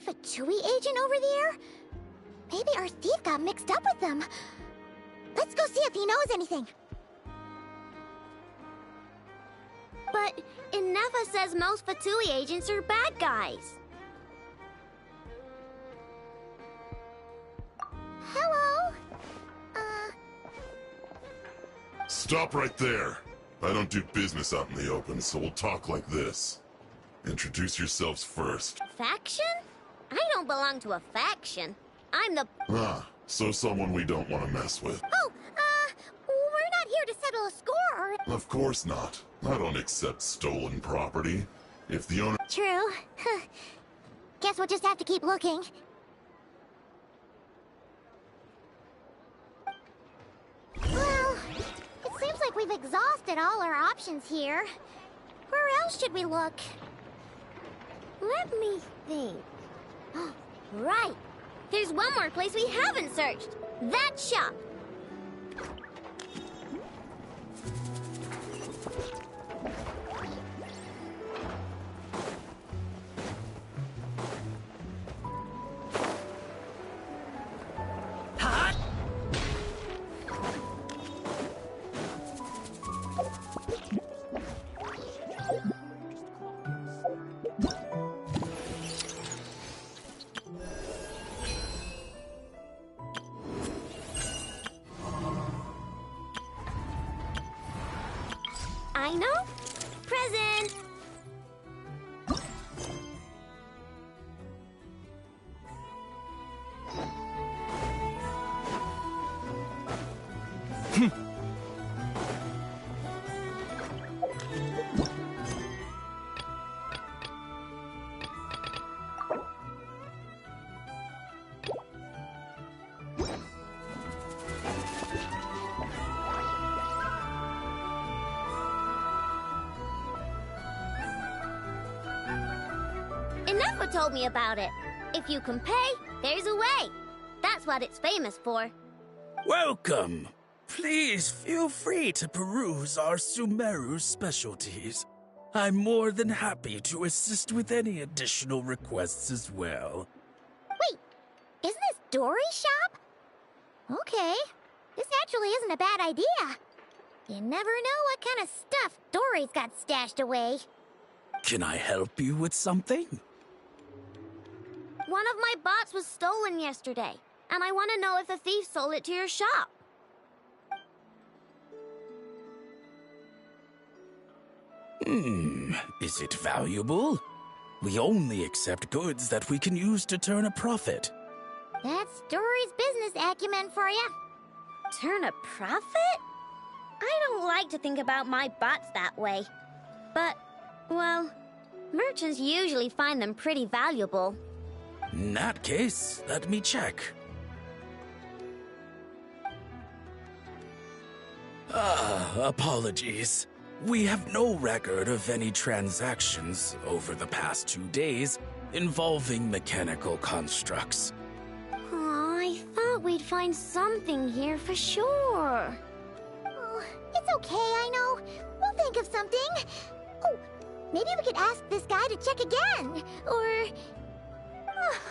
Fatui agent over there? Maybe our thief got mixed up with them. Let's go see if he knows anything. But Inefa says most Fatui agents are bad guys. Hello? Stop right there. I don't do business out in the open, so we'll talk like this. Introduce yourselves first. Faction? I don't belong to a faction. I'm the... Ah, so someone we don't want to mess with. Oh, we're not here to settle a score. Of course not. I don't accept stolen property. If the owner... True. Guess we'll just have to keep looking. Well, it seems like we've exhausted all our options here. Where else should we look? Let me think. Right. There's one more place we haven't searched. That shop. I know. Present. Inefa told me about it. If you can pay, there's a way. That's what it's famous for. Welcome. Please feel free to peruse our Sumeru specialties. I'm more than happy to assist with any additional requests as well. Wait, isn't this Dory's shop? Okay, this actually isn't a bad idea. You never know what kind of stuff Dory's got stashed away. Can I help you with something? One of my bots was stolen yesterday, and I want to know if the thief sold it to your shop. Is it valuable? We only accept goods that we can use to turn a profit. That's Dory's business acumen for you. Turn a profit? I don't like to think about my bots that way. But, well, merchants usually find them pretty valuable. In that case, let me check. Apologies. We have no record of any transactions over the past 2 days involving mechanical constructs. Aw, I thought we'd find something here for sure. Oh, it's okay, I know. We'll think of something. Oh, maybe we could ask this guy to check again. Or...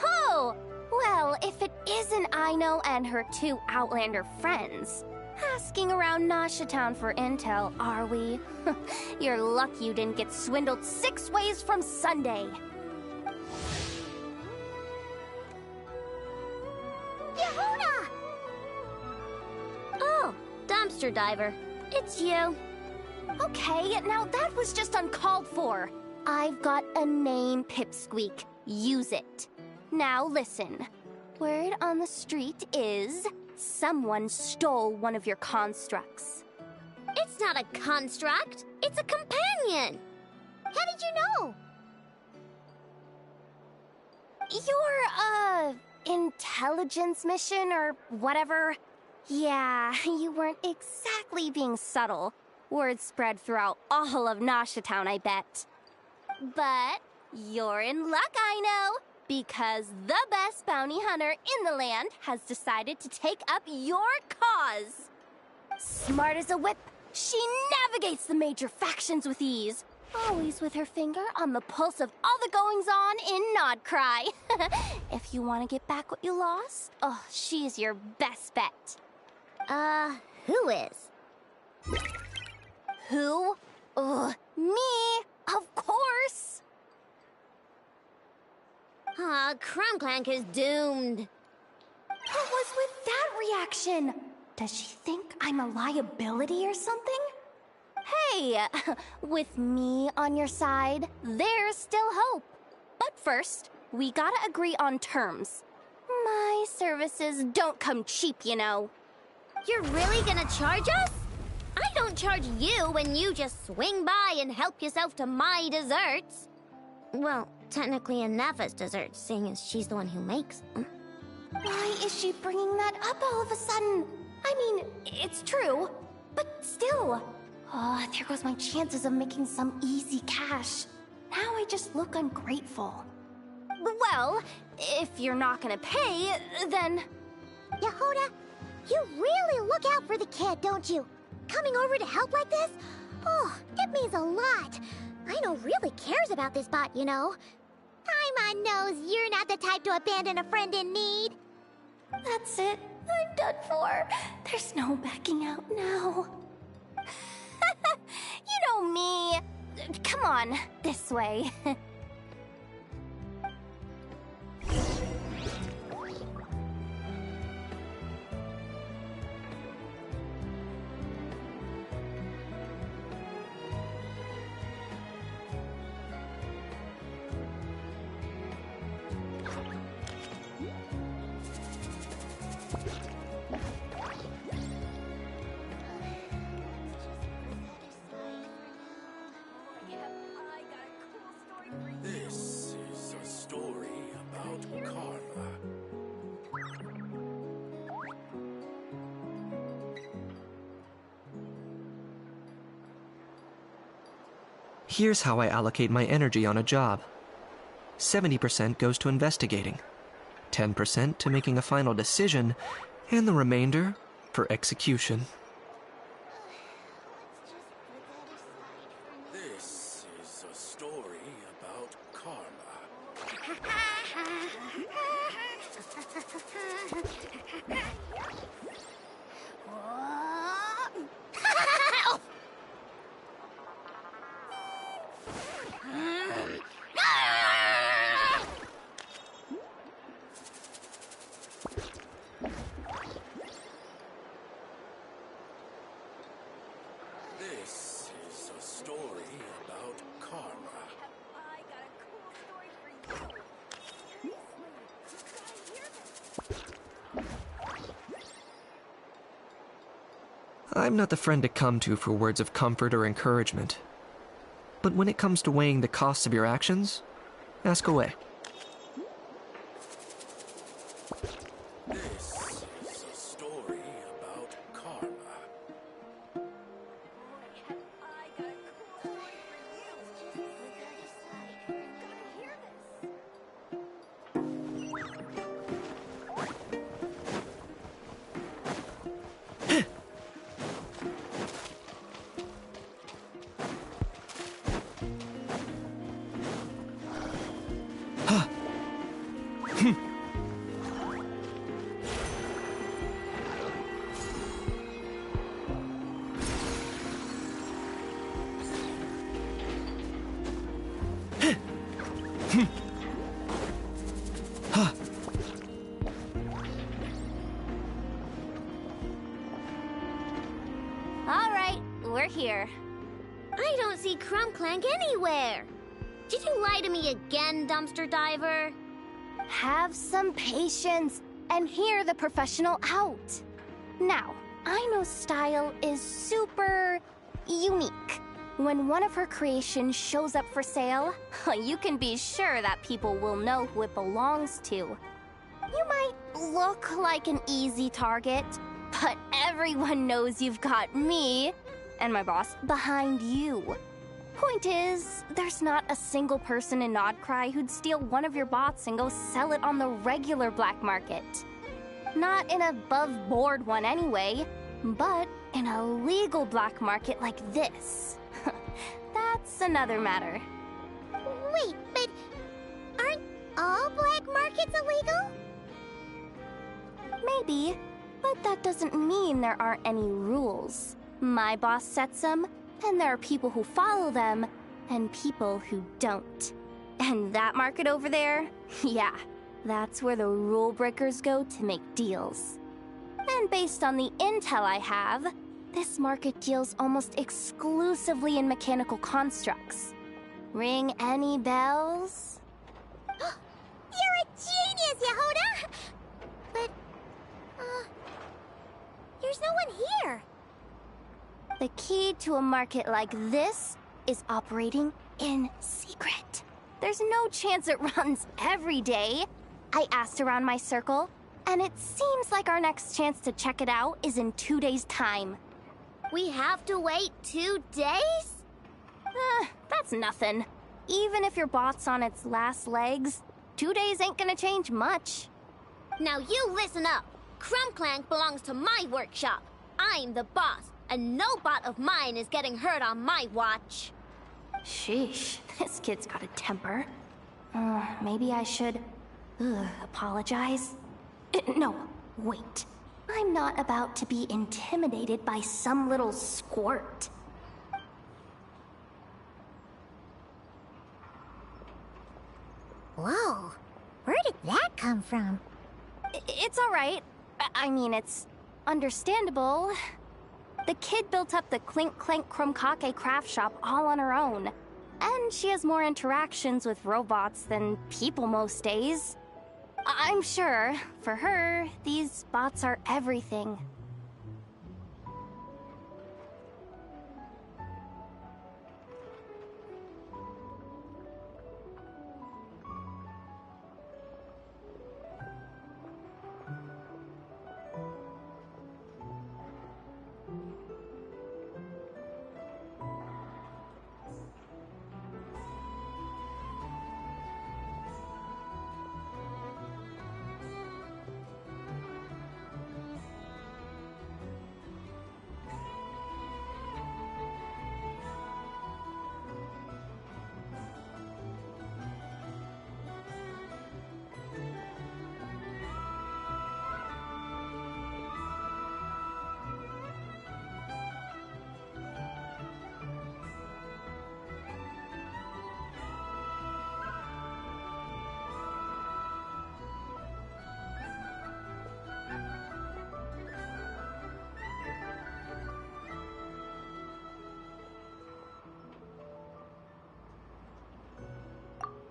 Oh! Well, if it isn't Aino and her 2 Outlander friends. Asking around Nasha Town for intel, are we? You're lucky you didn't get swindled 6 ways from Sunday. Yahona! Oh, dumpster diver. It's you. Okay, now that was just uncalled for. I've got a name, Pipsqueak. Use it. Now listen. Word on the street is... someone stole one of your constructs. It's not a construct. It's a companion. How did you know? Your, intelligence mission or whatever? Yeah, you weren't exactly being subtle. Word spread throughout all of Nasha Town, I bet. But you're in luck, I know. Because the best bounty hunter in the land has decided to take up your cause. Smart as a whip, she navigates the major factions with ease. Always with her finger on the pulse of all the goings-on in Nodcry. If you want to get back what you lost, oh, she's your best bet. Who is? Who? Ugh, me, of course. Aw, Crumbclank is doomed. What was with that reaction? Does she think I'm a liability or something? Hey, with me on your side, there's still hope. But first, we gotta agree on terms. My services don't come cheap, you know. You're really gonna charge us? I don't charge you when you just swing by and help yourself to my desserts. Well, technically Anefa's desserts, seeing as she's the one who makes them. Why is she bringing that up all of a sudden? I mean, it's true, but still. Oh, there goes my chances of making some easy cash. Now I just look ungrateful. Well, if you're not gonna pay, then... Yehuda, you really look out for the kid, don't you? Coming over to help like this? Oh, it means a lot. Aino really cares about this bot, you know. Paimon knows you're not the type to abandon a friend in need. That's it. I'm done for. There's no backing out now. You know me. Come on, this way. This is a story about karma. Here's how I allocate my energy on a job. 70% goes to investigating, 10% to making a final decision, and the remainder for execution. This is a story about karma. This is a story about karma. I'm not the friend to come to for words of comfort or encouragement. But when it comes to weighing the costs of your actions, ask away. This is a story about karma. All right, we're here. I don't see Crumbclank anywhere. Did you lie to me again, dumpster diver? Have some patience and hear the professional out. Now, Aino's style is super unique. When one of her creations shows up for sale, you can be sure that people will know who it belongs to. You might look like an easy target, but everyone knows you've got me and my boss behind you. Point is, there's not a single person in Nodcry who'd steal one of your bots and go sell it on the regular black market. Not an above-board one anyway, but in a legal black market like this. that's another matter. Wait, but aren't all black markets illegal? Maybe, but that doesn't mean there aren't any rules. My boss sets them, and there are people who follow them, and people who don't. And that market over there, yeah, that's where the rule breakers go to make deals. And based on the intel I have, this market deals almost exclusively in mechanical constructs. Ring any bells? You're a genius, Yehuda! But, there's no one here. The key to a market like this is operating in secret. There's no chance it runs every day. I asked around my circle, and it seems like our next chance to check it out is in 2 days' time. We have to wait 2 days? That's nothing. Even if your bot's on its last legs, 2 days ain't gonna change much. Now you listen up. Crumbclank belongs to my workshop. I'm the boss, and no bot of mine is getting hurt on my watch. Sheesh, this kid's got a temper. Maybe I should... apologize? No, wait. I'm not about to be intimidated by some little squirt. Whoa, where did that come from? It's alright. I mean, it's understandable. The kid built up the Clink Clank Krumkake craft shop all on her own. And she has more interactions with robots than people most days. I'm sure, for her, these bots are everything.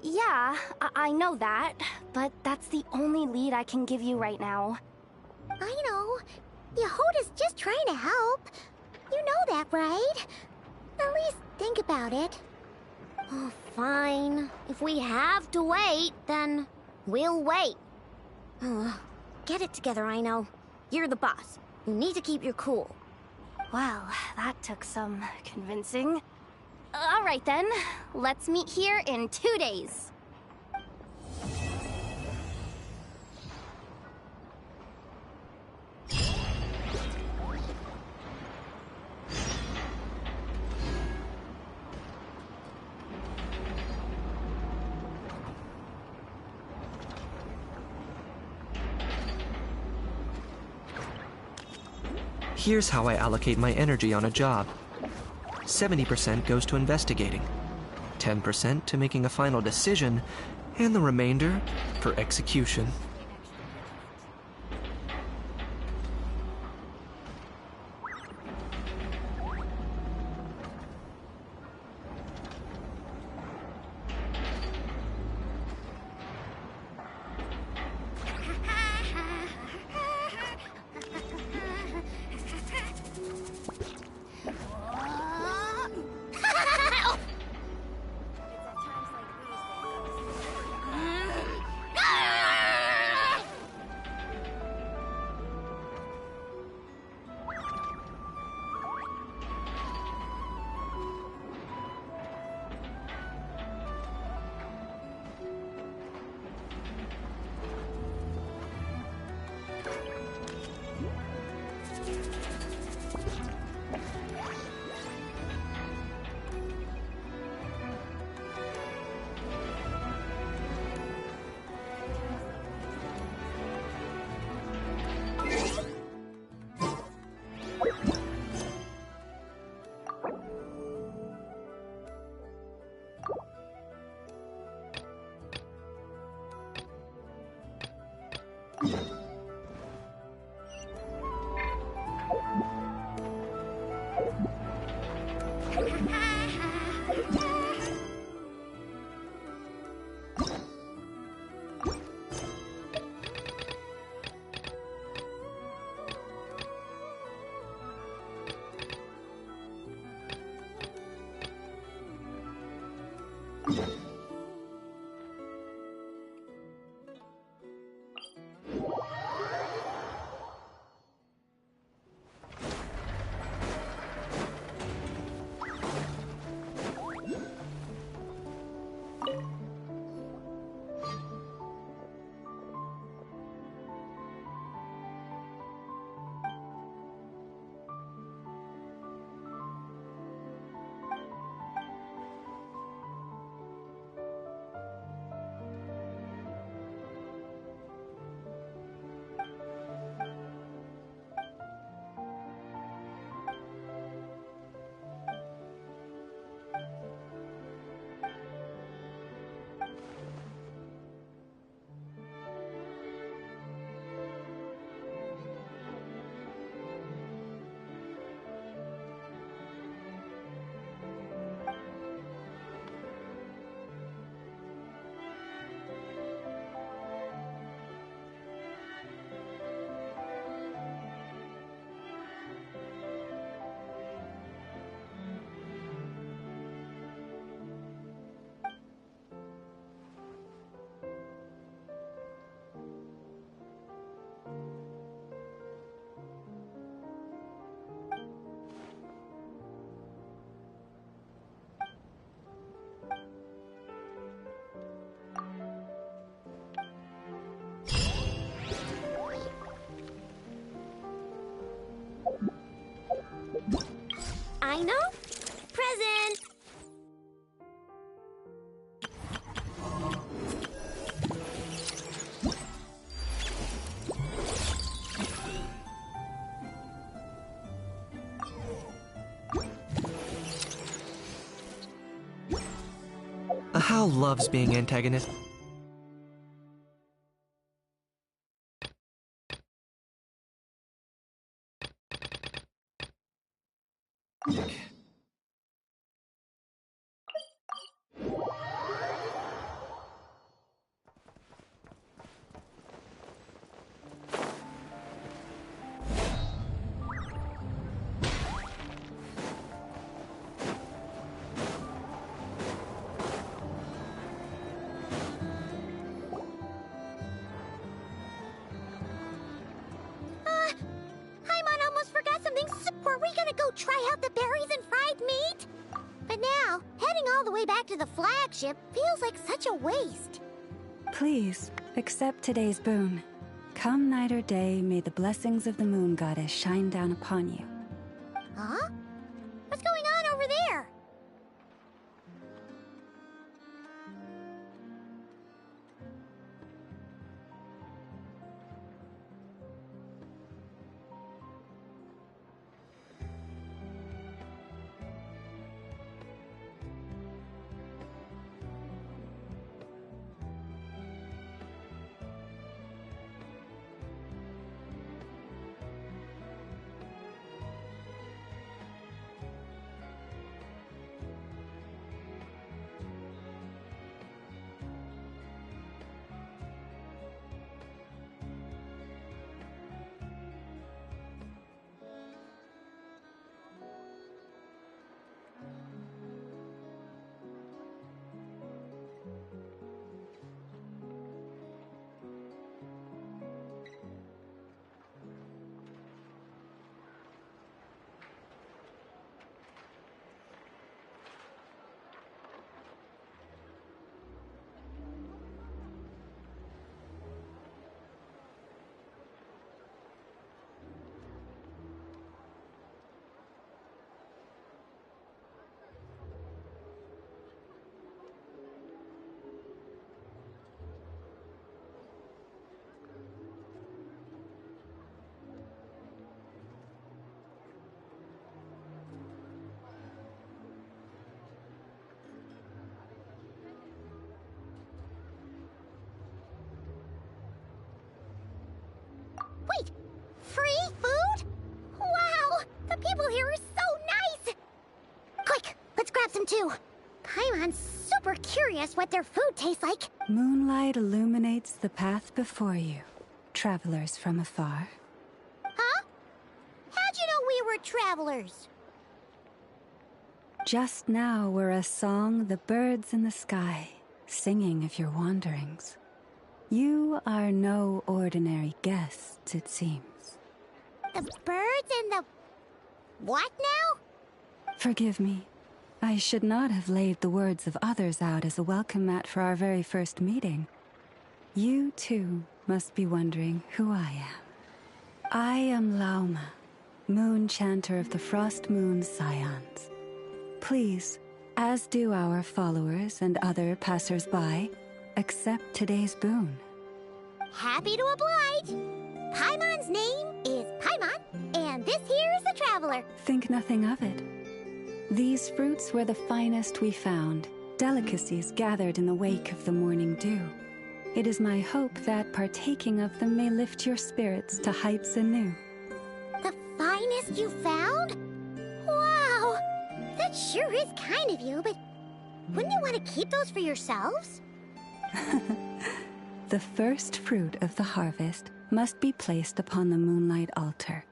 Yeah, I know that, but that's the only lead I can give you right now. I know. Yehuda's just trying to help. You know that, right? At least think about it. Oh, fine. If we have to wait, then we'll wait. Get it together, I know. You're the boss. You need to keep your cool. Well, that took some convincing. All right then, let's meet here in 2 days. Here's how I allocate my energy on a job. 70% goes to investigating, 10% to making a final decision, and the remainder for execution. Dino? Present! How loves being antagonist. Paimon almost forgot something. Were we gonna go try out the berries and fried meat? But now, heading all the way back to the flagship feels like such a waste. Please, accept today's boon. Come night or day, may the blessings of the moon goddess shine down upon you. Huh? What's going on over there? Wait! Free food? Wow! The people here are so nice! Quick! Let's grab some too! Paimon's super curious what their food tastes like. Moonlight illuminates the path before you, travelers from afar. Huh? How'd you know we were travelers? Just now were a song the birds in the sky, singing of your wanderings. You are no ordinary guests, it seems. The birds and the... what now? Forgive me. I should not have laid the words of others out as a welcome mat for our very first meeting. You, too, must be wondering who I am. I am Lauma, moon chanter of the Frost Moon Scions. Please, as do our followers and other passers-by, accept today's boon. Happy to oblige! Paimon's name is Paimon, and this here is the traveler. Think nothing of it. These fruits were the finest we found, delicacies gathered in the wake of the morning dew. It is my hope that partaking of them may lift your spirits to heights anew. The finest you found? Wow! That sure is kind of you, but wouldn't you want to keep those for yourselves? The first fruit of the harvest must be placed upon the moonlight altar,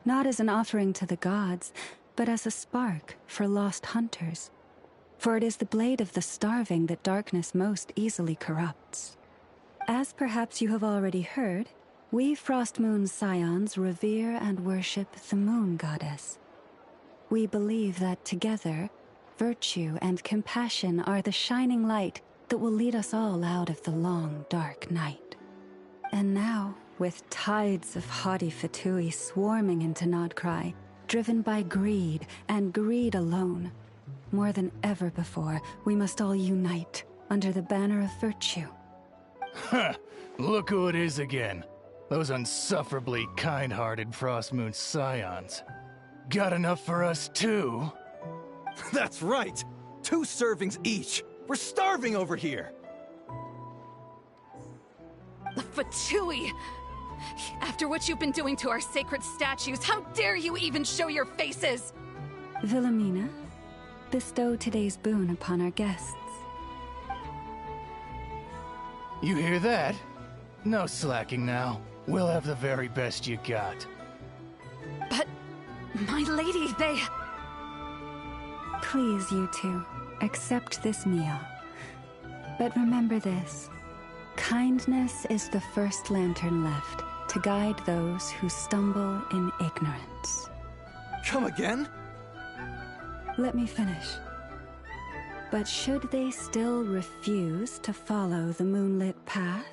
not as an offering to the gods, but as a spark for lost hunters. For it is the blade of the starving that darkness most easily corrupts. As perhaps you have already heard, we Frost Moon Scions revere and worship the moon goddess. We believe that together, virtue and compassion are the shining light that will lead us all out of the long, dark night. And now, with tides of haughty Fatui swarming into Nodcry, driven by greed, and greed alone. More than ever before, we must all unite under the banner of virtue. Ha! Look who it is again. Those unsufferably kind-hearted Frostmoon scions. Got enough for us too? That's right! 2 servings each! We're starving over here! The Fatui! After what you've been doing to our sacred statues, how dare you even show your faces! Wilhelmina, bestow today's boon upon our guests. You hear that? No slacking now. We'll have the very best you got. But, my lady, they... Please, you two, accept this meal. But remember this. Kindness is the first lantern left to guide those who stumble in ignorance. Come again? Let me finish. But should they still refuse to follow the moonlit path,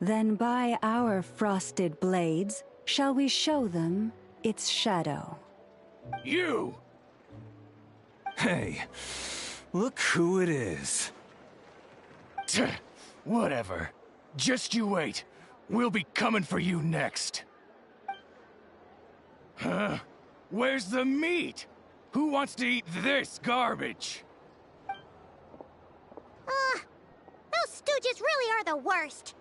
then by our frosted blades shall we show them its shadow. You! Hey, look who it is. Tch, whatever. Just you wait. We'll be coming for you next. Huh? Where's the meat? Who wants to eat this garbage? Those stooges really are the worst.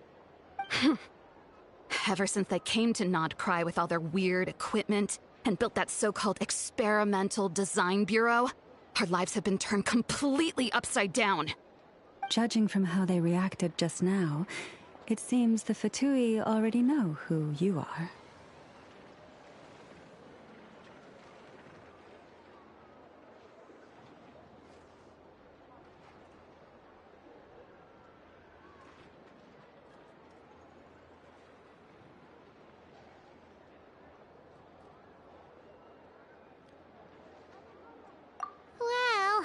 Ever since they came to Nodcry with all their weird equipment and built that so-called experimental design bureau, our lives have been turned completely upside down. Judging from how they reacted just now, it seems the Fatui already know who you are. Well,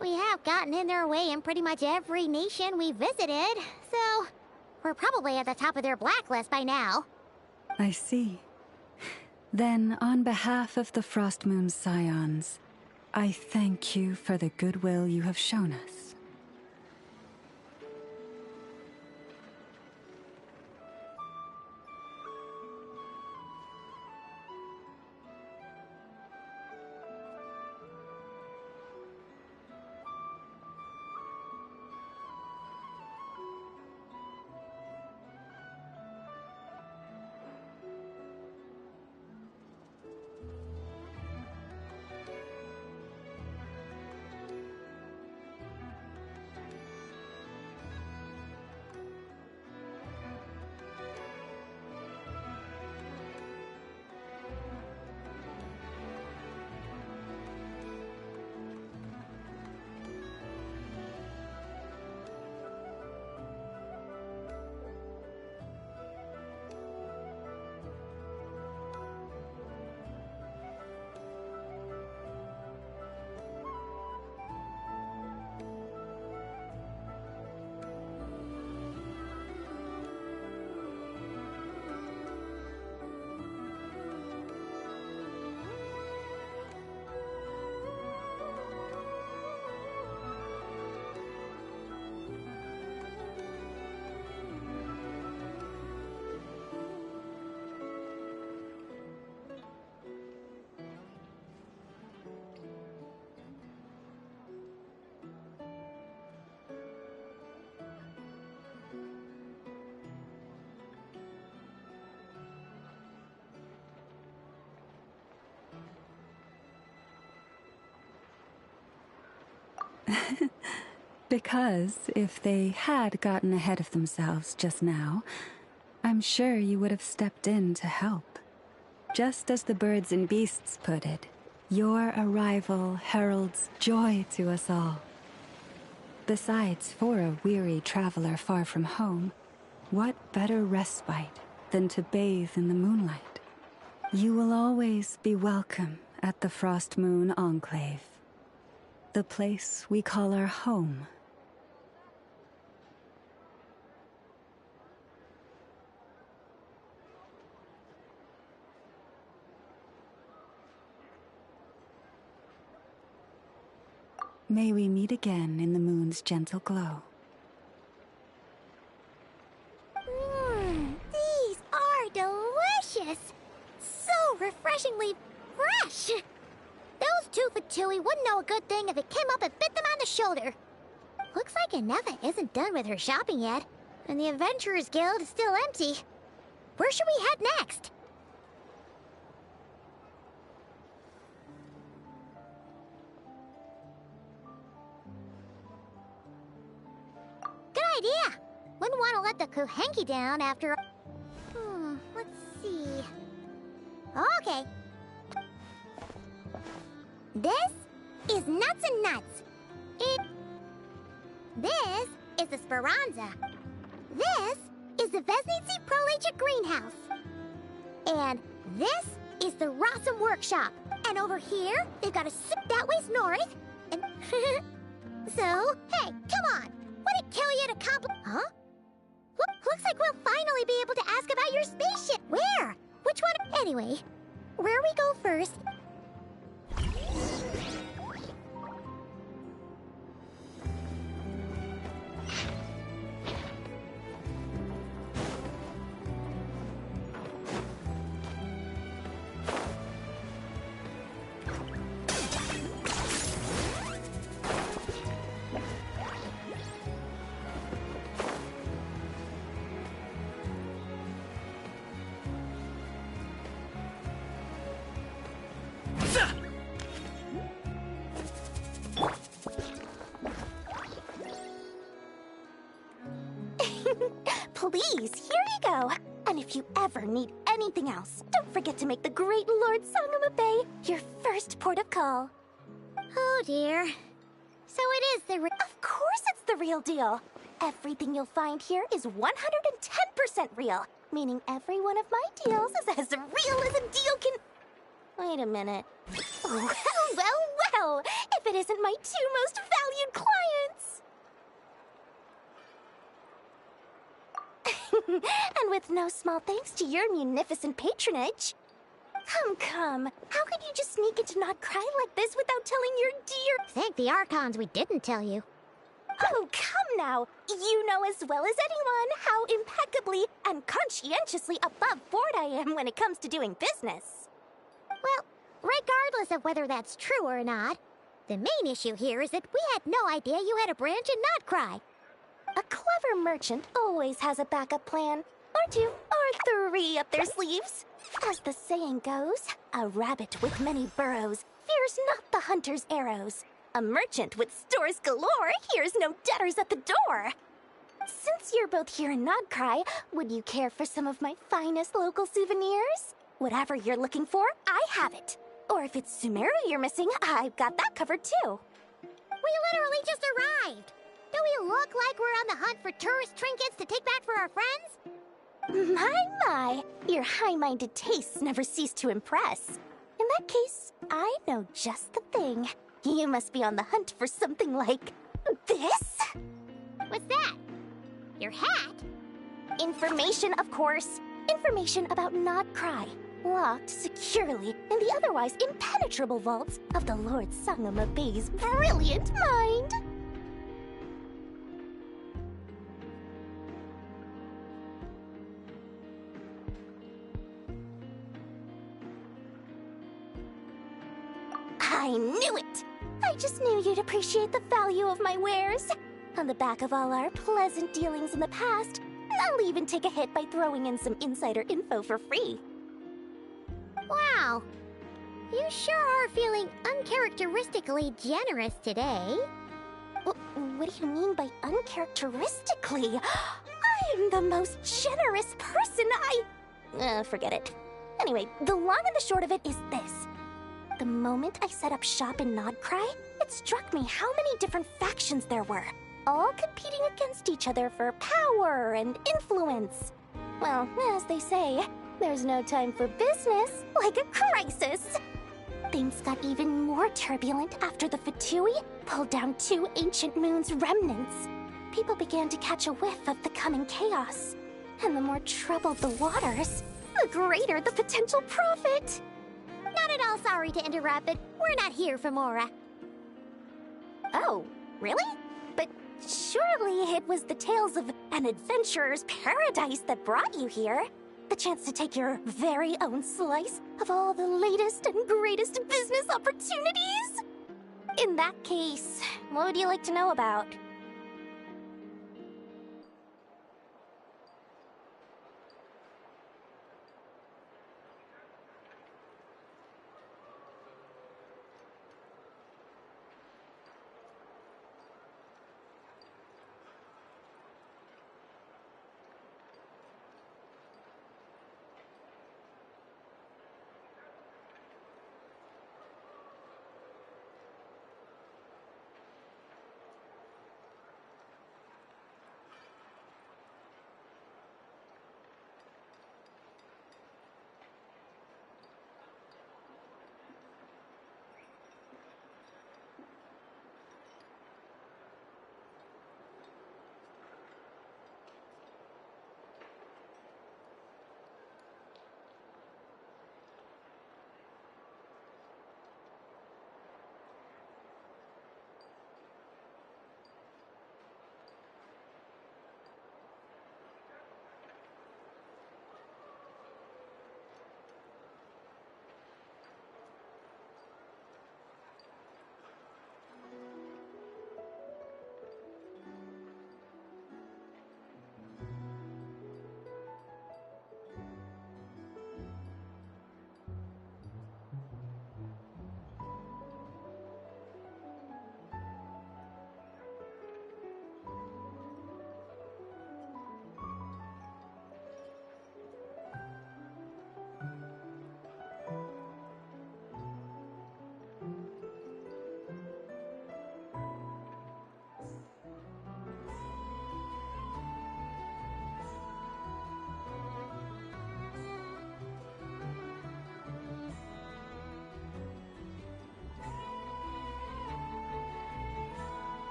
we have gotten in their way in pretty much every nation we visited, so we're probably at the top of their blacklist by now. I see. Then, on behalf of the Frostmoon Scions, I thank you for the goodwill you have shown us. Because if they had gotten ahead of themselves just now, I'm sure you would have stepped in to help. Just as the birds and beasts put it, your arrival heralds joy to us all. Besides, for a weary traveler far from home, what better respite than to bathe in the moonlight? You will always be welcome at the Frostmoon Enclave, the place we call our home. May we meet again in the moon's gentle glow. These are delicious! So refreshingly fresh! Those two for Tui wouldn't know a good thing if it came up and bit them on the shoulder. Looks like Ineva isn't done with her shopping yet, and the Adventurers Guild is still empty. Where should we head next? Good idea! Wouldn't want to let the Kuhenki down after... let's see... Okay. This is Nuts and Nuts. This is the Speranza. This is the Vesnitsi Prolecha Greenhouse. And this is the Rossum Workshop. And over here, they've got a that way's north. And so, hey, come on. Would it kill you to Huh? Looks like we'll finally be able to ask about your spaceship. Where? Which one? Anyway, where we go first... Please, here you go. And if you ever need anything else, don't forget to make the great Lord Sangama Bay your first port of call. Oh dear. So it is the Of course it's the real deal. Everything you'll find here is 110% real. Meaning every one of my deals is as real as a deal can... Wait a minute. Oh, well. If it isn't my two most valued clients. And with no small thanks to your munificent patronage. Come. How could you just sneak into Not Cry like this without telling your dear... Thank the Archons we didn't tell you. Oh, come now. You know as well as anyone how impeccably and conscientiously above board I am when it comes to doing business. Well, regardless of whether that's true or not, the main issue here is that we had no idea you had a branch in Not Cry. A clever merchant always has a backup plan, or two, or three up their sleeves. As the saying goes, a rabbit with many burrows fears not the hunter's arrows. A merchant with stores galore hears no debtors at the door. Since you're both here in Nodcry, would you care for some of my finest local souvenirs? Whatever you're looking for, I have it. Or if it's Sumeru you're missing, I've got that covered too. We literally just arrived. Do we look like we're on the hunt for tourist trinkets to take back for our friends? My, your high-minded tastes never cease to impress. In that case, I know just the thing. You must be on the hunt for something like this? What's that? Your hat? Information, of course. Information about Nodcry, locked securely in the otherwise impenetrable vaults of the Lord Sangama Bay's brilliant mind. I knew it! I just knew you'd appreciate the value of my wares. On the back of all our pleasant dealings in the past, I'll even take a hit by throwing in some insider info for free. Wow. You sure are feeling uncharacteristically generous today. What do you mean by uncharacteristically? I'm the most generous person forget it. Anyway, the long and the short of it is this. The moment I set up shop in Nodcry, it struck me how many different factions there were, all competing against each other for power and influence. Well, as they say, there's no time for business like a crisis. Things got even more turbulent after the Fatui pulled down 2 ancient moons' remnants. People began to catch a whiff of the coming chaos. And the more troubled the waters, the greater the potential profit. Not at all sorry to interrupt, but we're not here for Mora. Oh, really? But surely it was the tales of an adventurer's paradise that brought you here. The chance to take your very own slice of all the latest and greatest business opportunities? In that case, what would you like to know about?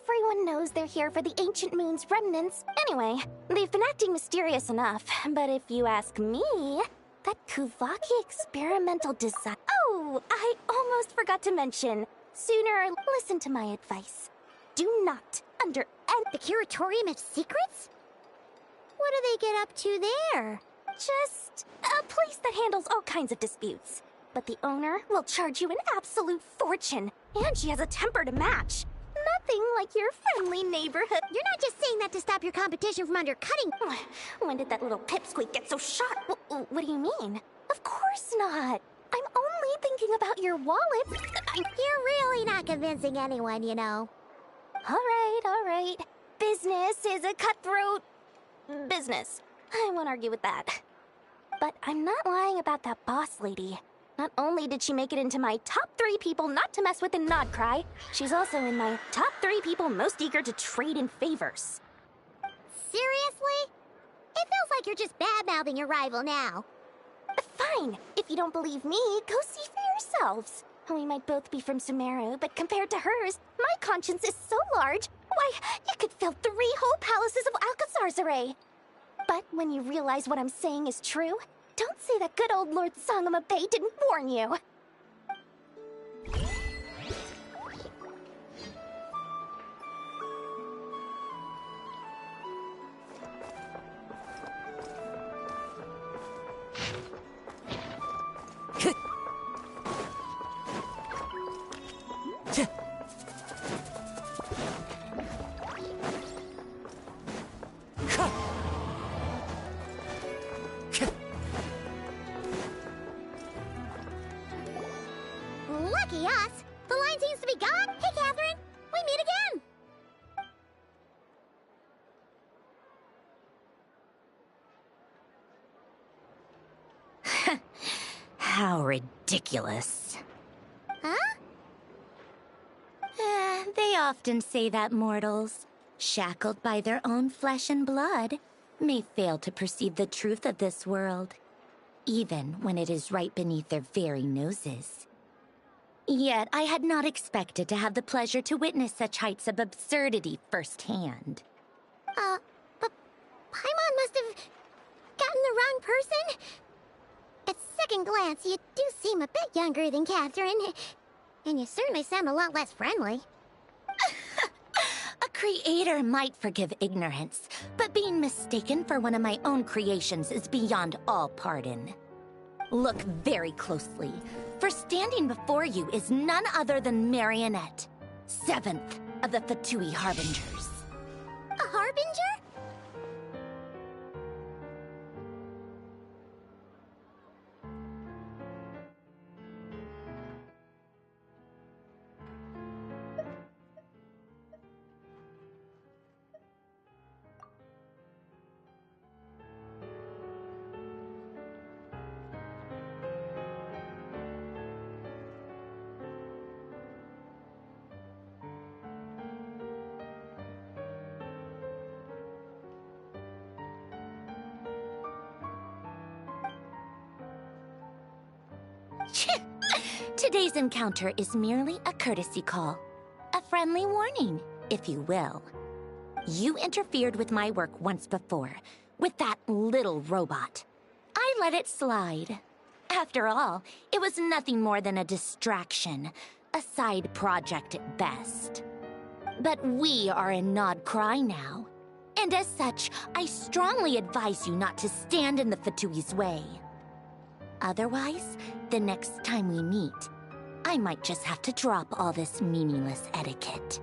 Everyone knows they're here for the Ancient Moon's remnants. Anyway, they've been acting mysterious enough, but if you ask me, that Kuvaki experimental design— Oh, I almost forgot to mention. Sooner, listen to my advice. Do not, under The Curatorium of Secrets? What do they get up to there? just a place that handles all kinds of disputes. But the owner will charge you an absolute fortune, and she has a temper to match. Nothing like your friendly neighborhood. You're not just saying that to stop your competition from undercutting. When did that little pipsqueak get so sharp? What do you mean? Of course not. I'm only thinking about your wallet. You're really not convincing anyone, you know. All right. Business is a cutthroat business. I won't argue with that. But I'm not lying about that boss lady. Not only did she make it into my top 3 people not to mess with in Nodcry, she's also in my top 3 people most eager to trade in favors. Seriously? It feels like you're just bad-mouthing your rival now. Fine. If you don't believe me, go see for yourselves. We might both be from Sumeru, but compared to hers, my conscience is so large, why, you could fill 3 whole palaces of Alcazar's array. But when you realize what I'm saying is true, don't say that good old Lord Sangama Bay didn't warn you. Lucky us! The line seems to be gone. Hey, Catherine! We meet again! How ridiculous. ridiculous. Huh? They often say that mortals, shackled by their own flesh and blood, may fail to perceive the truth of this world, even when it is right beneath their very noses. Yet I had not expected to have the pleasure to witness such heights of absurdity firsthand. But Paimon must have gotten the wrong person? At second glance, you do seem a bit younger than Catherine. And you certainly sound a lot less friendly. A creator might forgive ignorance, but being mistaken for one of my own creations is beyond all pardon. Look very closely, for standing before you is none other than Marionette, 7th of the Fatui Harbingers. A harbinger? Today's encounter is merely a courtesy call. A friendly warning, if you will. You interfered with my work once before, with that little robot. I let it slide. After all, it was nothing more than a distraction, a side project at best. But we are in Nod Cry now, and as such, I strongly advise you not to stand in the Fatui's way. Otherwise, the next time we meet, I might just have to drop all this meaningless etiquette.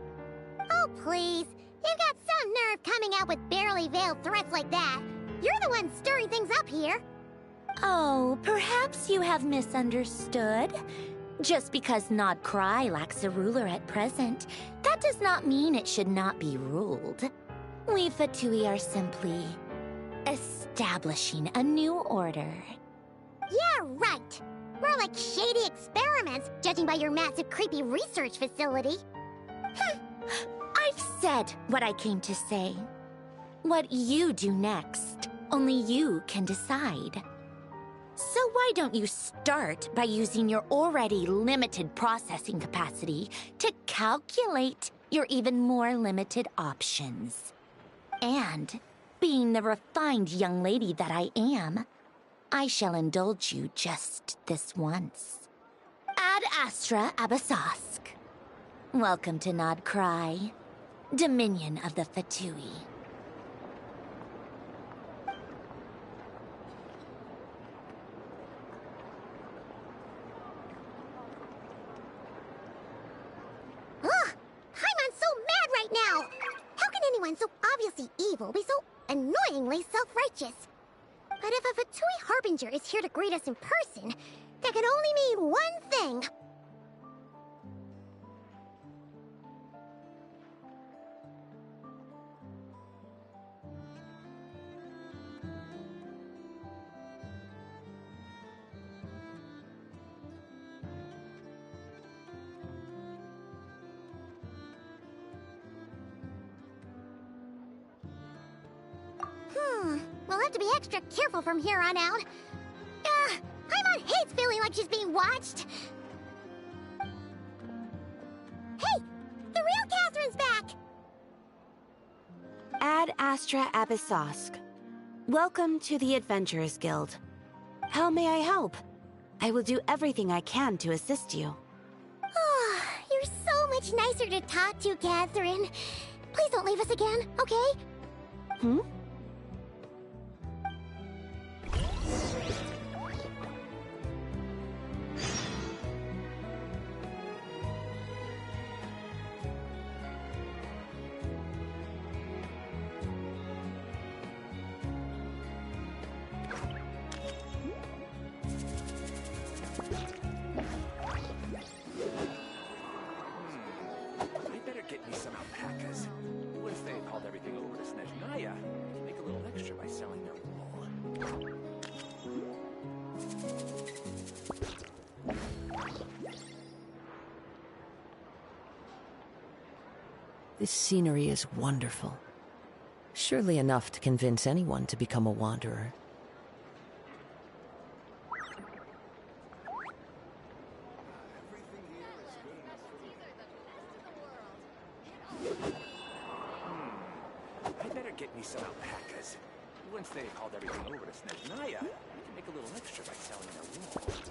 Oh, please. You've got some nerve coming out with barely veiled threats like that. You're the one stirring things up here. Oh, perhaps you have misunderstood. Just because Nod Cry lacks a ruler at present, that does not mean it should not be ruled. We Fatui are simply establishing a new order. Yeah, right. More like shady experiments, judging by your massive, creepy research facility. I've said what I came to say. What you do next, only you can decide. So why don't you start by using your already limited processing capacity to calculate your even more limited options? And, being the refined young lady that I am, I shall indulge you just this once. Ad Astra Abasosk. Welcome to Nod Cry, Dominion of the Fatui. Ugh! Paimon's so mad right now! How can anyone so obviously evil be so annoyingly self-righteous? But if a Fatui Harbinger is here to greet us in person, that can only mean one thing. We'll have to be extra careful from here on out. Paimon hates feeling like she's being watched. Hey! The real Catherine's back! Ad Astra Abysosk. Welcome to the Adventurers Guild. How may I help? I will do everything I can to assist you. Oh, you're so much nicer to talk to, Catherine. Please don't leave us again, okay? Hmm? I better get me some alpacas. Once they hauled everything over to Snezhnaya, I can make a little extra by selling their wool. This scenery is wonderful. Surely enough to convince anyone to become a wanderer. I better get me some alpacas. Once they've hauled everything over to Snezhnaya, we can make a little extra by selling their wool.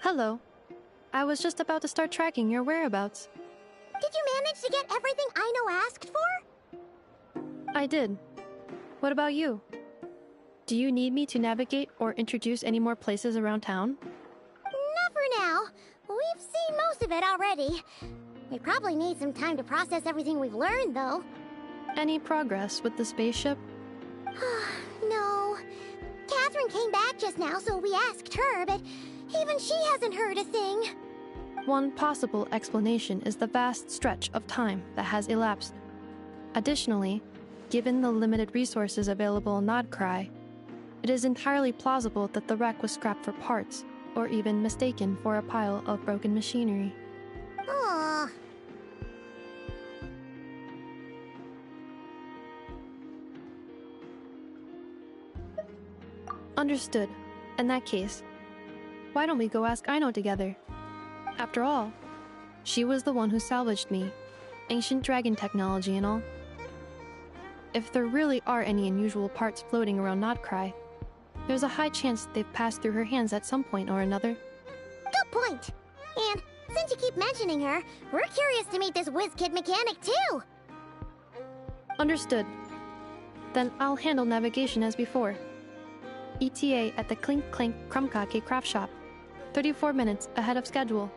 Hello. I was just about to start tracking your whereabouts. Did you manage to get everything Aino asked for? I did. What about you? Do you need me to navigate or introduce any more places around town? Not for now. We've seen most of it already. We probably need some time to process everything we've learned, though. Any progress with the spaceship? No. Catherine came back just now, so we asked her, but even she hasn't heard a thing. One possible explanation is the vast stretch of time that has elapsed. Additionally, given the limited resources available in Nodcry, it is entirely plausible that the wreck was scrapped for parts, or even mistaken for a pile of broken machinery. Aww. Understood. In that case, why don't we go ask Aino together? After all, she was the one who salvaged me, ancient dragon technology and all. If there really are any unusual parts floating around Nodcry, there's a high chance they've passed through her hands at some point or another. Good point. And since you keep mentioning her, we're curious to meet this whiz-kid mechanic too. Understood. Then I'll handle navigation as before. ETA at the Clink Clink Krumkake craft shop. 34 minutes ahead of schedule.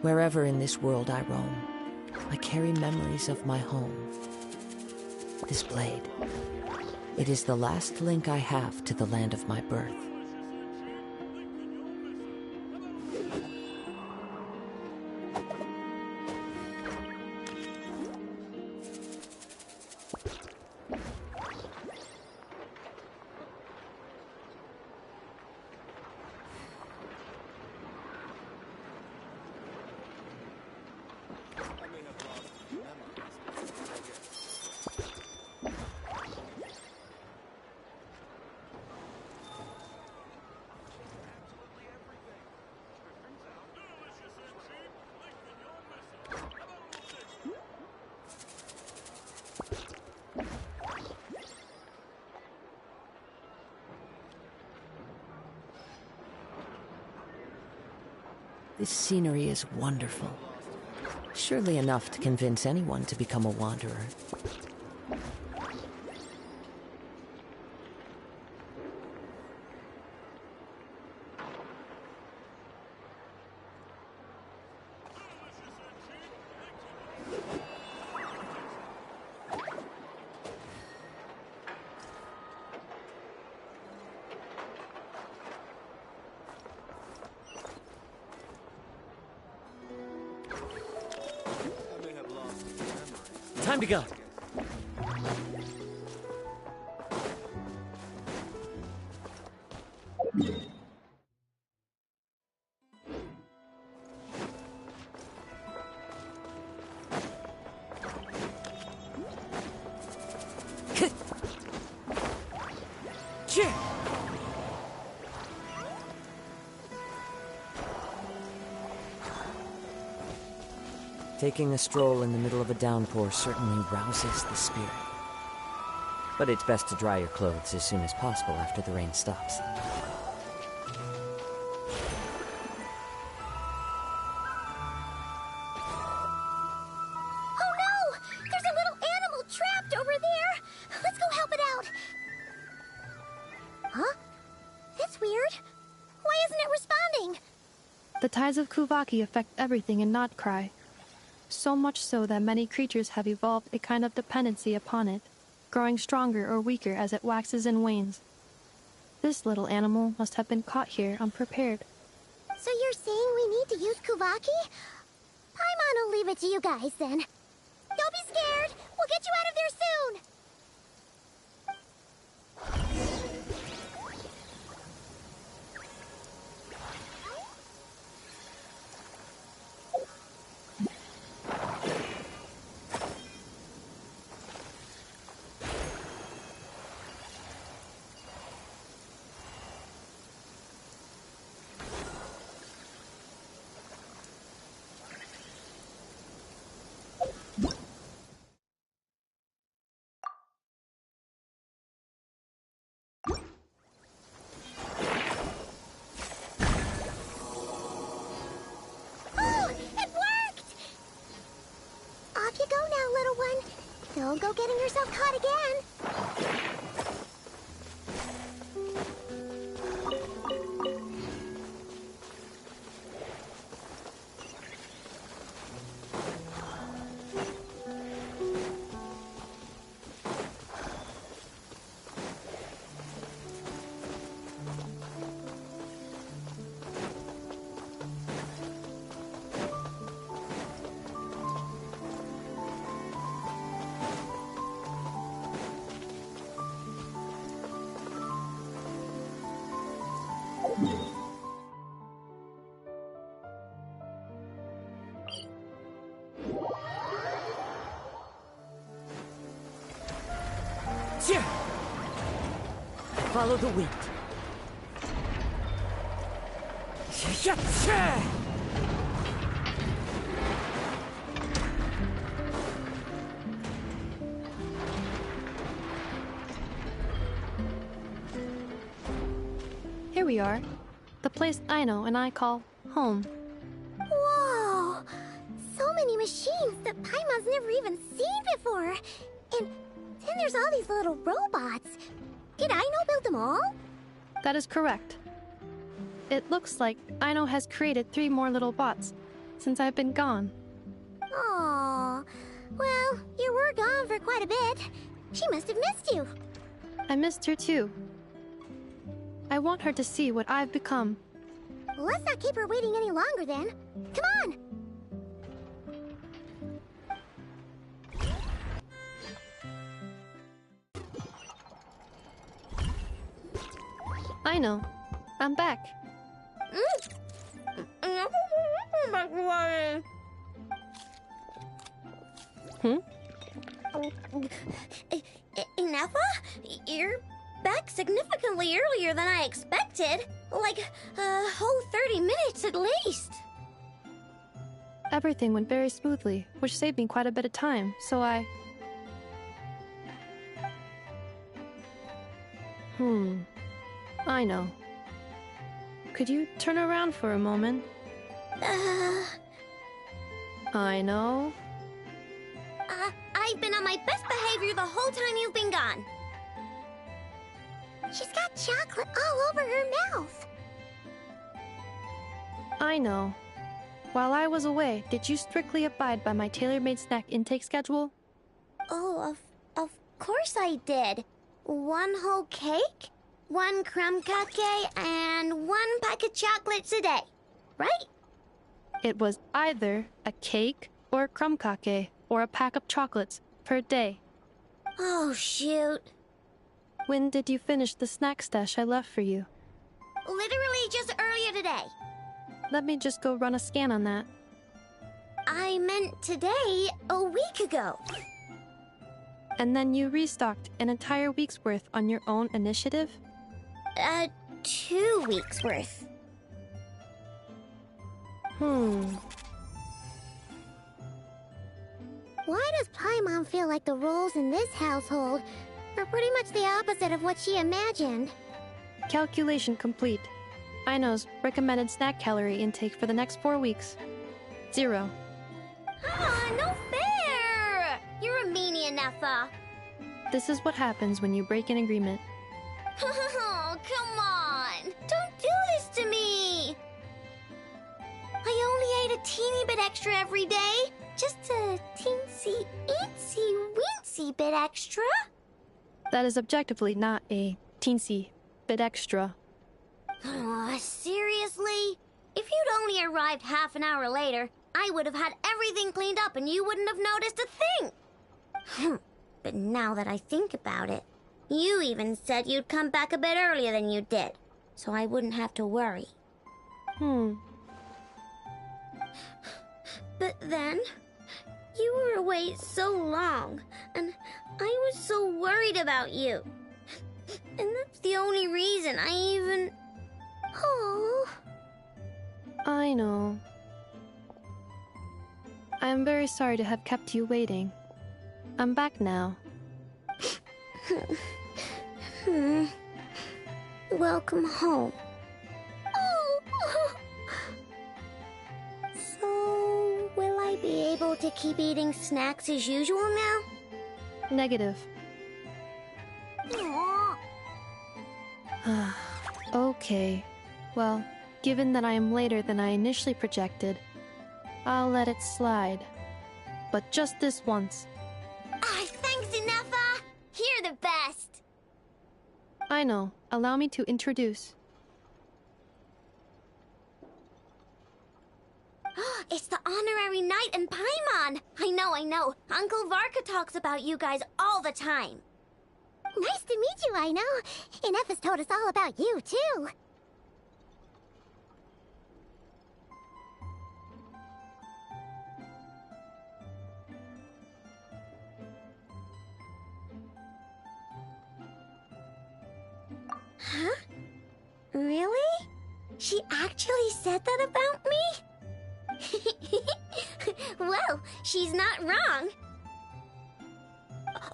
Wherever in this world I roam, I carry memories of my home. This blade, it is the last link I have to the land of my birth. This scenery is wonderful. Surely enough to convince anyone to become a wanderer. Time to go. Taking a stroll in the middle of a downpour certainly rouses the spirit. But it's best to dry your clothes as soon as possible after the rain stops. Oh no! There's a little animal trapped over there! Let's go help it out! Huh? That's weird. Why isn't it responding? The tides of Kuvaki affect everything in Notcry. So much so that many creatures have evolved a kind of dependency upon it, growing stronger or weaker as it waxes and wanes. This little animal must have been caught here unprepared. So you're saying we need to use Kuvaki? Paimon will leave it to you guys then. Don't be scared! We'll get you out of there soon! Don't go getting yourself caught again. Follow the wind. Here we are. The place Aino and I call home. Whoa! So many machines that Paimon's never even seen before. And then there's all these little robots. Did Aino build them all? That is correct. It looks like Aino has created 3 more little bots since I've been gone. Aww. Well, you were gone for quite a bit. She must have missed you. I missed her too. I want her to see what I've become. Let's not keep her waiting any longer then. Come on! Aino, I'm back. Ineffa? You're back significantly earlier than I expected. Like a whole 30 minutes at least. Everything went very smoothly, which saved me quite a bit of time, so I... I know. Could you turn around for a moment? I know. I've been on my best behavior the whole time you've been gone. She's got chocolate all over her mouth. I know. While I was away, did you strictly abide by my tailor-made snack intake schedule? Oh, of course I did. 1 whole cake, 1 crumb cupcake, and 1 pack of chocolates a day, right? It was either a cake or a crumb cake or a pack of chocolates per day. Oh, shoot. When did you finish the snack stash I left for you? Literally just earlier today. Let me just go run a scan on that. I meant today, a week ago. And then you restocked an entire week's worth on your own initiative? 2 weeks worth. Why does Paimon feel like the roles in this household are pretty much the opposite of what she imagined? Calculation complete. Aino's recommended snack calorie intake for the next 4 weeks. 0. Ah, no fair! You're a meanie, Nefa. This is what happens when you break an agreement. Oh, come on! Don't do this to me! I only ate a teeny bit extra every day. Just a teensy, eensy, weensy bit extra. That is objectively not a teensy bit extra. Oh, seriously? If you'd only arrived half an hour later, I would have had everything cleaned up and you wouldn't have noticed a thing. But now that I think about it, you even said you'd come back a bit earlier than you did, so I wouldn't have to worry. But then, you were away so long, and I was so worried about you. And that's the only reason I even... Oh. I know. I am very sorry to have kept you waiting. I'm back now. Welcome home. So, will I be able to keep eating snacks as usual now? Negative. Aw. Okay. Well, given that I am later than I initially projected, I'll let it slide. But just this once. Thanks, Inefa! You're the best! I know. Allow me to introduce. It's the honorary knight and Paimon! I know. Uncle Varka talks about you guys all the time. Nice to meet you, Aino. Inefa's told us all about you, too. Huh? Really? She actually said that about me? Well, she's not wrong.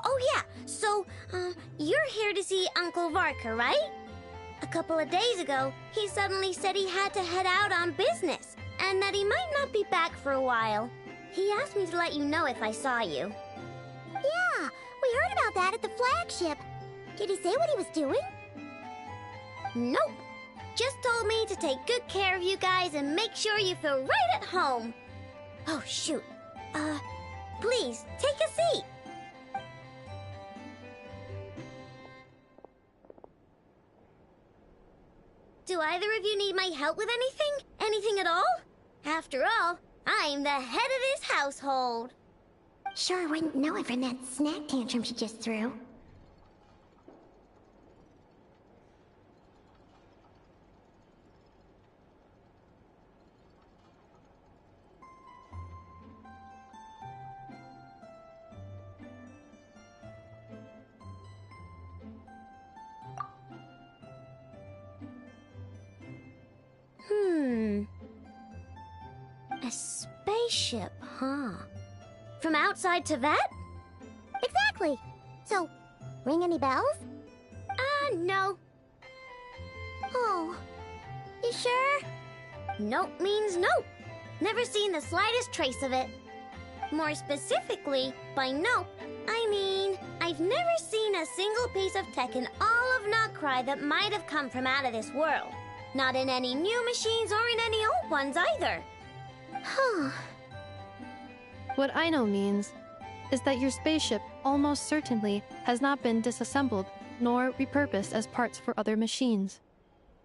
Oh yeah, so, you're here to see Uncle Varka, right? A couple of days ago, he suddenly said he had to head out on business, and that he might not be back for a while. He asked me to let you know if I saw you. Yeah, we heard about that at the flagship. Did he say what he was doing? Nope. Just told me to take good care of you guys and make sure you feel right at home. Oh, shoot. Please, take a seat. Do either of you need my help with anything? Anything at all? After all, I'm the head of this household. Sure wouldn't know it from that snack tantrum she just threw. A spaceship, huh? From outside Tibet? Exactly. So, ring any bells? No. Oh, you sure? Nope means nope. Never seen the slightest trace of it. More specifically, by nope, I mean, I've never seen a single piece of tech in all of Nokrai that might have come from out of this world. Not in any new machines or in any old ones either. Huh. What Aino means is that your spaceship almost certainly has not been disassembled nor repurposed as parts for other machines.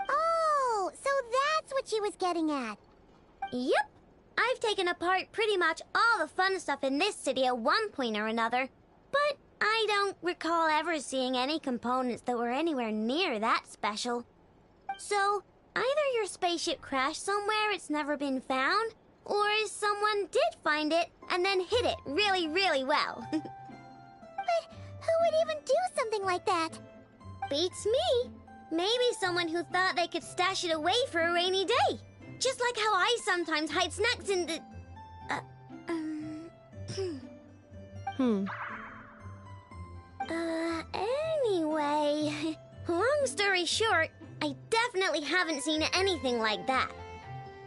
Oh, so that's what she was getting at. Yep. I've taken apart pretty much all the fun stuff in this city at one point or another, but I don't recall ever seeing any components that were anywhere near that special. So, either your spaceship crashed somewhere it's never been found, or someone did find it and then hid it really, really well. But who would even do something like that? Beats me. Maybe someone who thought they could stash it away for a rainy day. Just like how I sometimes hide snacks in the... Anyway, long story short, I definitely haven't seen anything like that.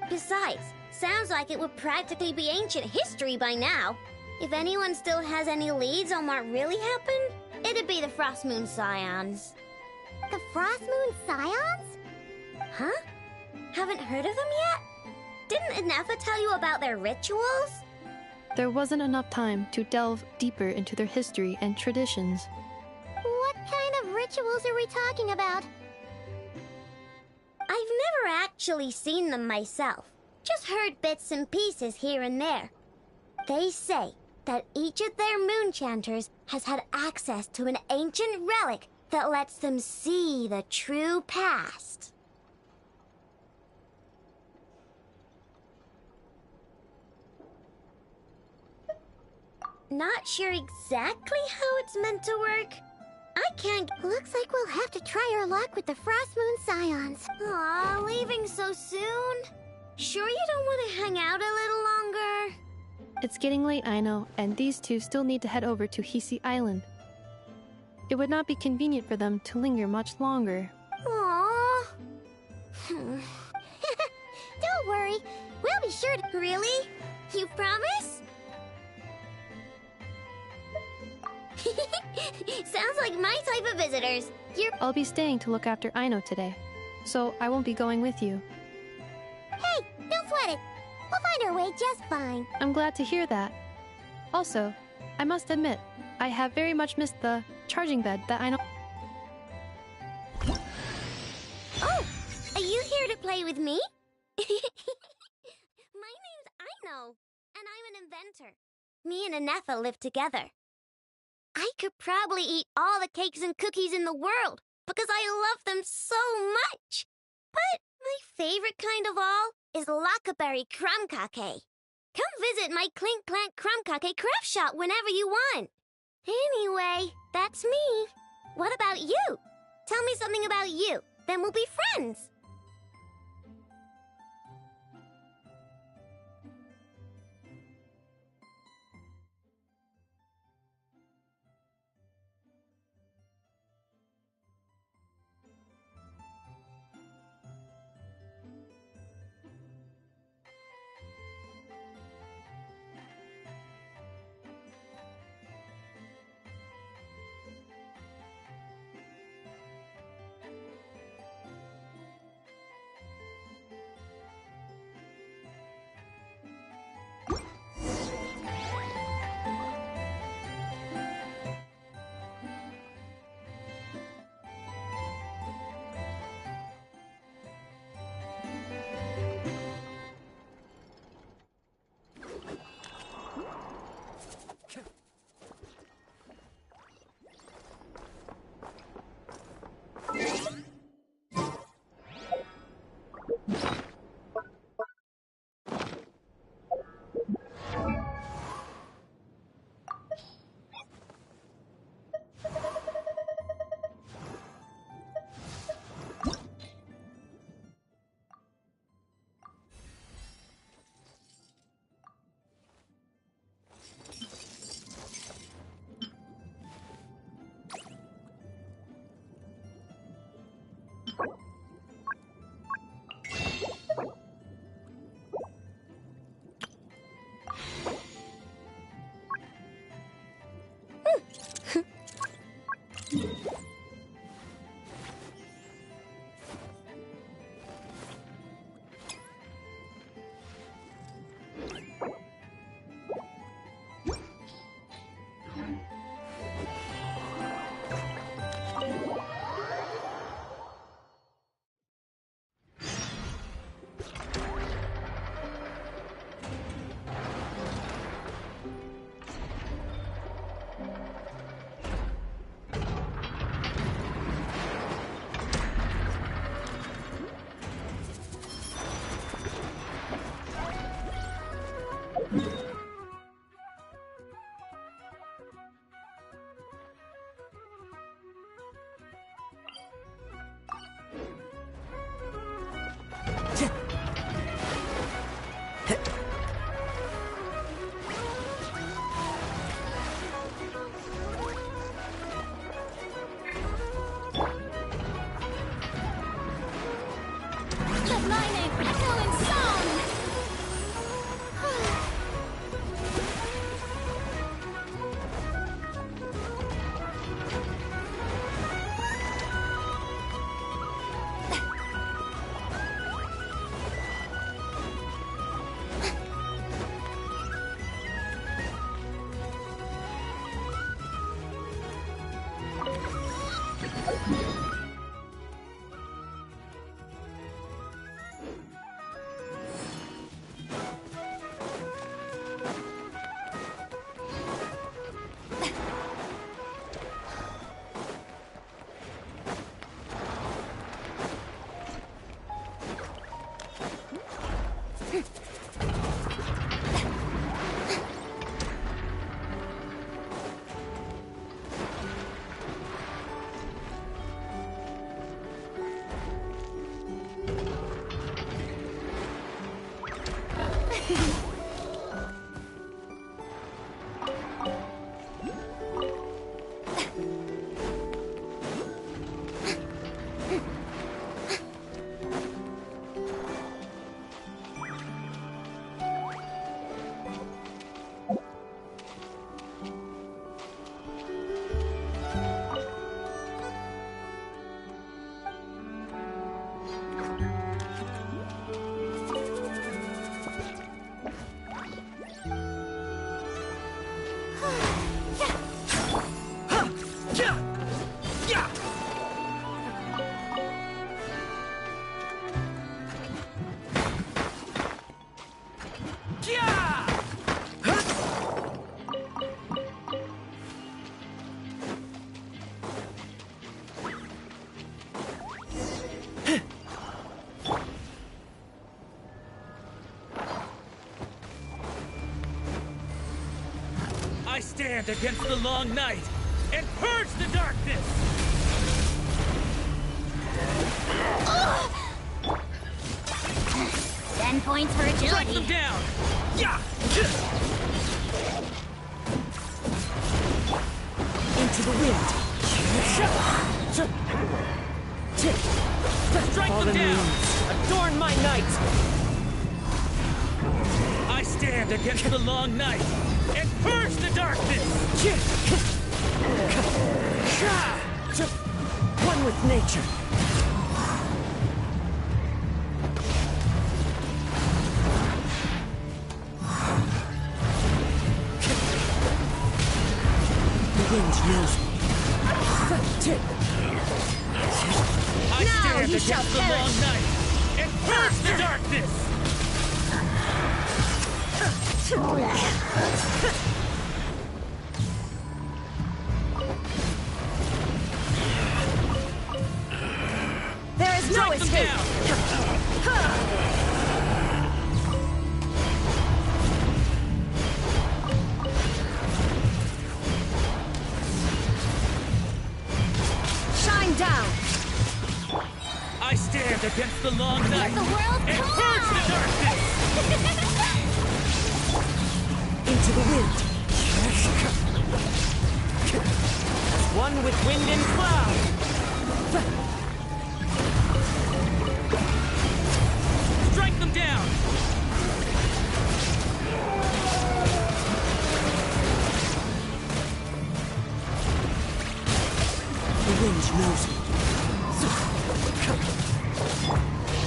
Besides, sounds like it would practically be ancient history by now. If anyone still has any leads on what really happened, it'd be the Frost Moon Scions. The Frost Moon Scions? Huh? Haven't heard of them yet? Didn't Inefa tell you about their rituals? There wasn't enough time to delve deeper into their history and traditions. What kind of rituals are we talking about? I've never actually seen them myself, just heard bits and pieces here and there. They say that each of their moon chanters has had access to an ancient relic that lets them see the true past. Not sure exactly how it's meant to work. I can't... Looks like we'll have to try our luck with the Frost Moon Scions. Aw, leaving so soon? Sure you don't want to hang out a little longer? It's getting late, I know, and these two still need to head over to Hisi Island. It would not be convenient for them to linger much longer. Aww. Don't worry, we'll be sure to... Really? You promise? Sounds like my type of visitors. I'll be staying to look after Aino today, so I won't be going with you. Hey, don't sweat it. We'll find our way just fine. I'm glad to hear that. Also, I must admit, I have very much missed the charging bed that Aino... Oh, are you here to play with me? My name's Aino, and I'm an inventor. Me and Inefa live together. I could probably eat all the cakes and cookies in the world because I love them so much. But my favorite kind of all is Lackaberry Crumb Cake. Come visit my Clink Clank Crumb Cake craft shop whenever you want. Anyway, that's me. What about you? Tell me something about you, then we'll be friends. I stand against the long night and purge the darkness! 10 points for agility. Strike them down! Yeah! Into the wind. Strike them down! Adorn my night! I stand against the long night and purge the darkness! One with nature. The wind knows me. I stand against the long night and purge the darkness! There is no escape! Shine down! I stand against the long night the world and purge the darkness! Into the wind. As one with wind and cloud. Strike them down! The wind knows me.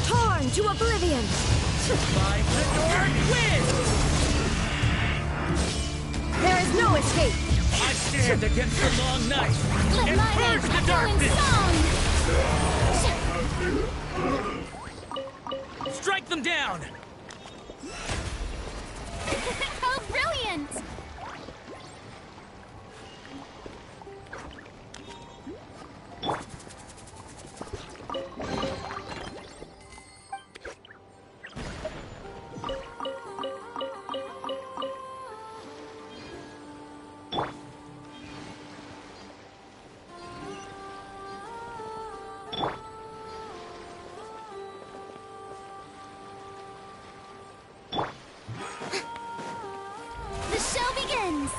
Torn to oblivion! By the north wind! There is no escape! I stand against the long night Let and my purge name the echo in darkness! Strike them down! How brilliant! The show begins!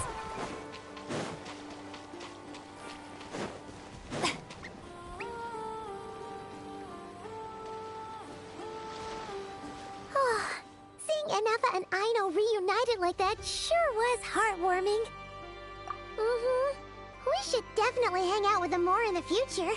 Seeing Anafa and Aino reunited like that sure was heartwarming. We should definitely hang out with them more in the future.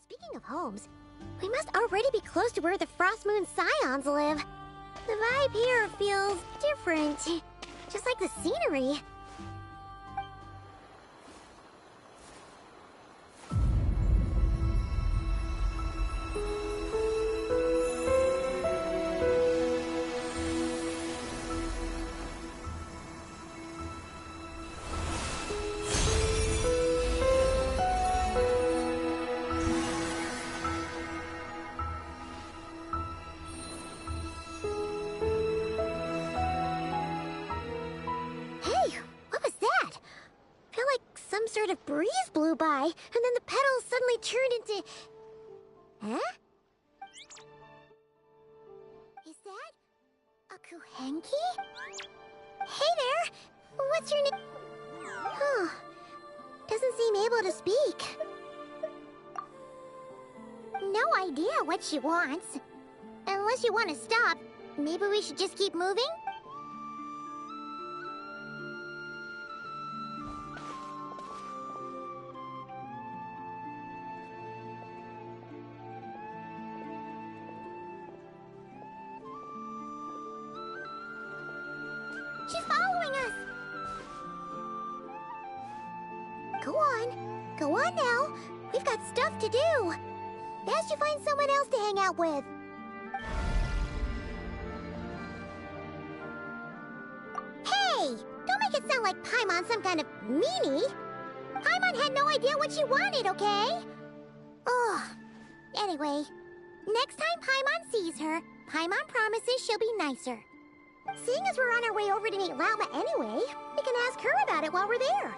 Speaking of homes, We must already be close to where the Frost Moon Scions live. The vibe here feels different. Just like the scenery. Sort of breeze blew by, and then the petals suddenly turned into... Huh? Is that a Kuhenki? Hey there! What's your name? Huh. Doesn't seem able to speak. No idea what she wants. Unless you want to stop, maybe we should just keep moving? She's following us! Go on. Go on now. We've got stuff to do. Best you find someone else to hang out with. Hey! Don't make it sound like Paimon's some kind of meanie. Paimon had no idea what she wanted, okay? Ugh. Anyway, next time Paimon sees her, Paimon promises she'll be nicer. Seeing as we're on our way over to meet Lauma anyway, we can ask her about it while we're there.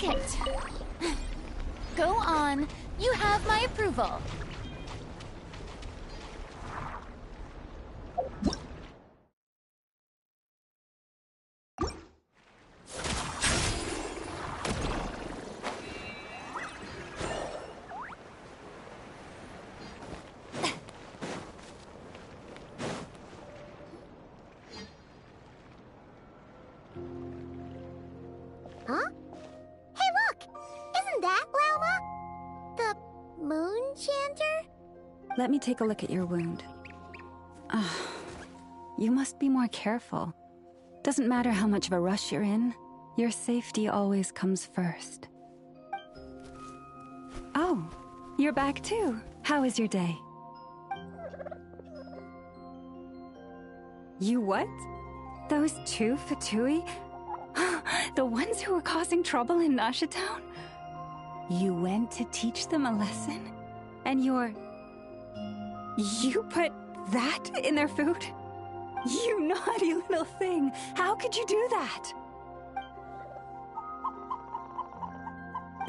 It. Go on. You have my approval. Huh? Hey, look! Isn't that Lauma? The moon chanter? Let me take a look at your wound. You must be more careful. Doesn't matter how much of a rush you're in, your safety always comes first. Oh, you're back too. How is your day? You what? Those two Fatui? The ones who were causing trouble in Nasha Town? You went to teach them a lesson? And you put that in their food? You naughty little thing! How could you do that?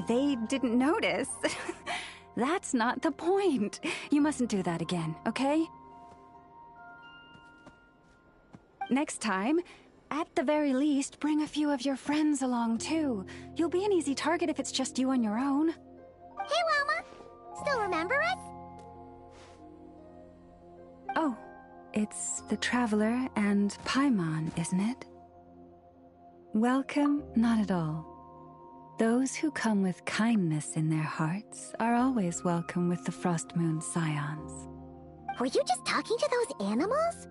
They didn't notice. That's not the point. You mustn't do that again, okay? Next time, at the very least, bring a few of your friends along too. You'll be an easy target if it's just you on your own. Hey, Still remember us? Oh, it's the Traveler and Paimon, isn't it? Welcome, not at all. Those who come with kindness in their hearts are always welcome with the Frost Moon Scions. Were you just talking to those animals?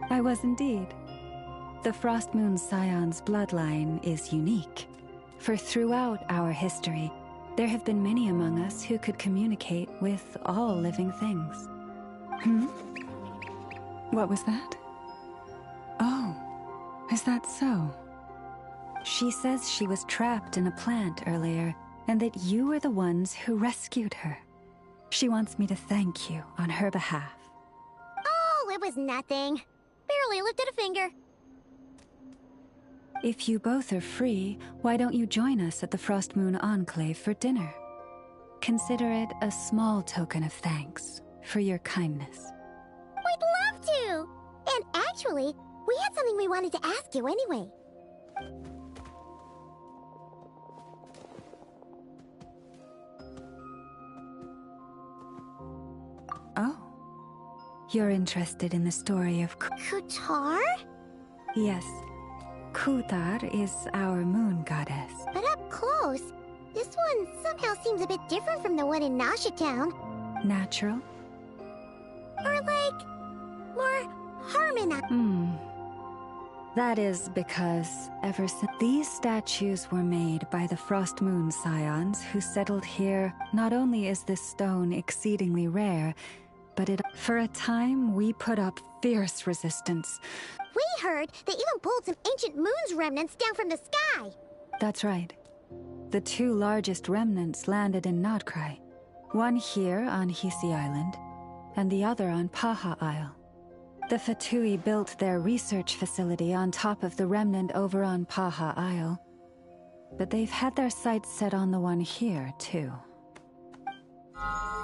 I was indeed. The Frost Moon Scion's bloodline is unique, for throughout our history, there have been many among us who could communicate with all living things. What was that? Oh, is that so? She says she was trapped in a plant earlier, and that you were the ones who rescued her. She wants me to thank you on her behalf. Oh, it was nothing. Barely lifted a finger. If you both are free, why don't you join us at the Frost Moon Enclave for dinner? Consider it a small token of thanks for your kindness. We'd love to! And actually, we had something we wanted to ask you anyway. Oh. You're interested in the story of Kutar? Yes. Kutar is our moon goddess. But up close, this one somehow seems a bit different from the one in Nasha Town. Natural? Or like, more harmonized. That is because ever since these statues were made by the Frost Moon Scions who settled here, not only is this stone exceedingly rare, but for a time we put up fierce resistance. We heard they even pulled some ancient moon's remnants down from the sky. That's right. The two largest remnants landed in Nodkrai. One here on Hisi Island, and the other on Paha Isle. The Fatui built their research facility on top of the remnant over on Paha Isle. But they've had their sights set on the one here, too. Oh!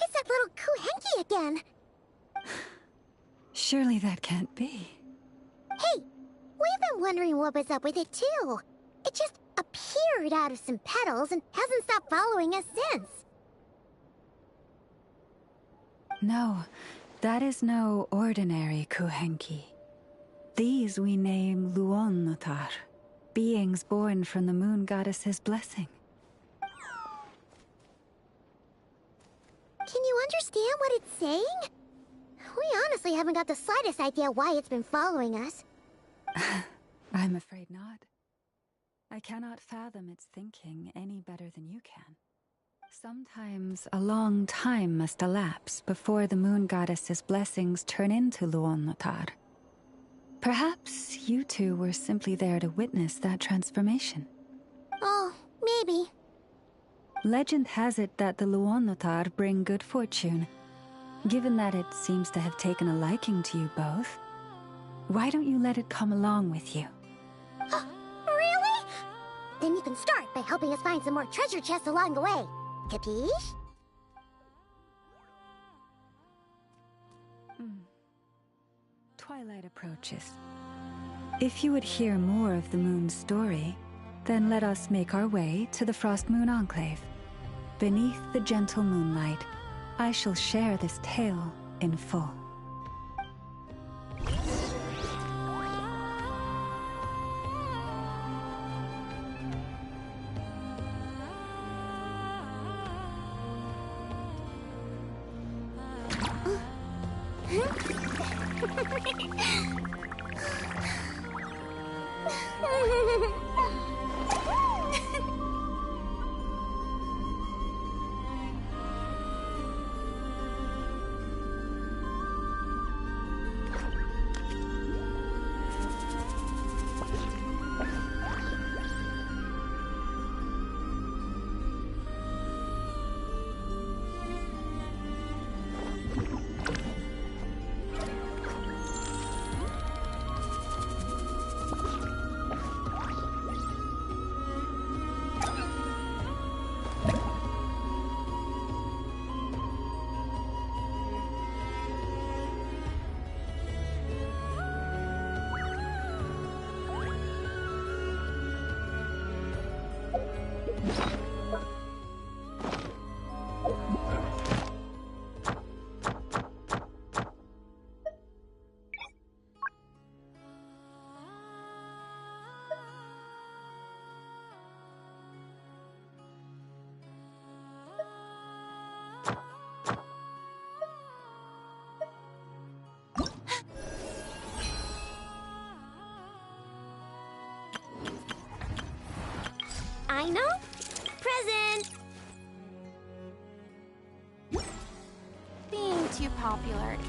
It's that little Kuhenki again! Surely that can't be. Hey! We've been wondering what was up with it, too. It just appeared out of some petals and hasn't stopped following us since. No, that is no ordinary Kuhenki. These we name Luonnotar, beings born from the moon goddess's blessing. Can you understand what it's saying? We honestly haven't got the slightest idea why it's been following us. I'm afraid not. I cannot fathom its thinking any better than you can. Sometimes a long time must elapse before the moon goddess's blessings turn into Luonnotar. Perhaps you two were simply there to witness that transformation. Oh, maybe. Legend has it that the Luonnotar bring good fortune. Given that it seems to have taken a liking to you both, why don't you let it come along with you? Really? Then you can start by helping us find some more treasure chests along the way. Capiche? Twilight approaches. If you would hear more of the moon's story, then let us make our way to the Frost Moon Enclave. Beneath the gentle moonlight, I shall share this tale in full.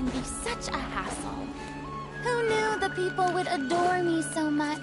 can be such a hassle. Who knew the people would adore me so much?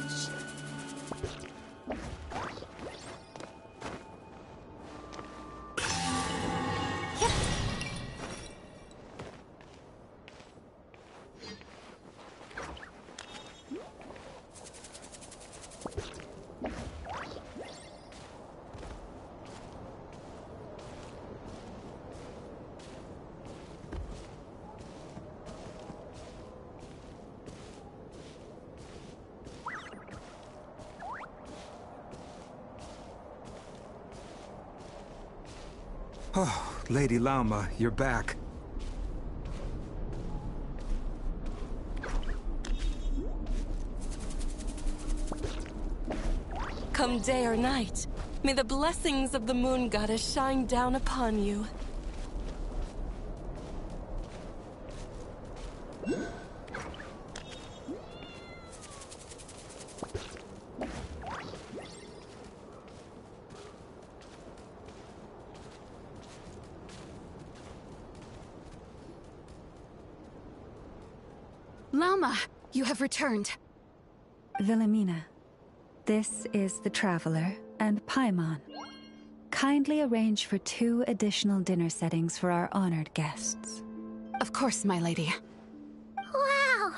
Oh, Lady Lauma, you're back. Come day or night, may the blessings of the Moon Goddess shine down upon you. Lauma, you have returned. Wilhelmina, this is the Traveler and Paimon. Kindly arrange for 2 additional dinner settings for our honored guests. Of course, my lady. Wow!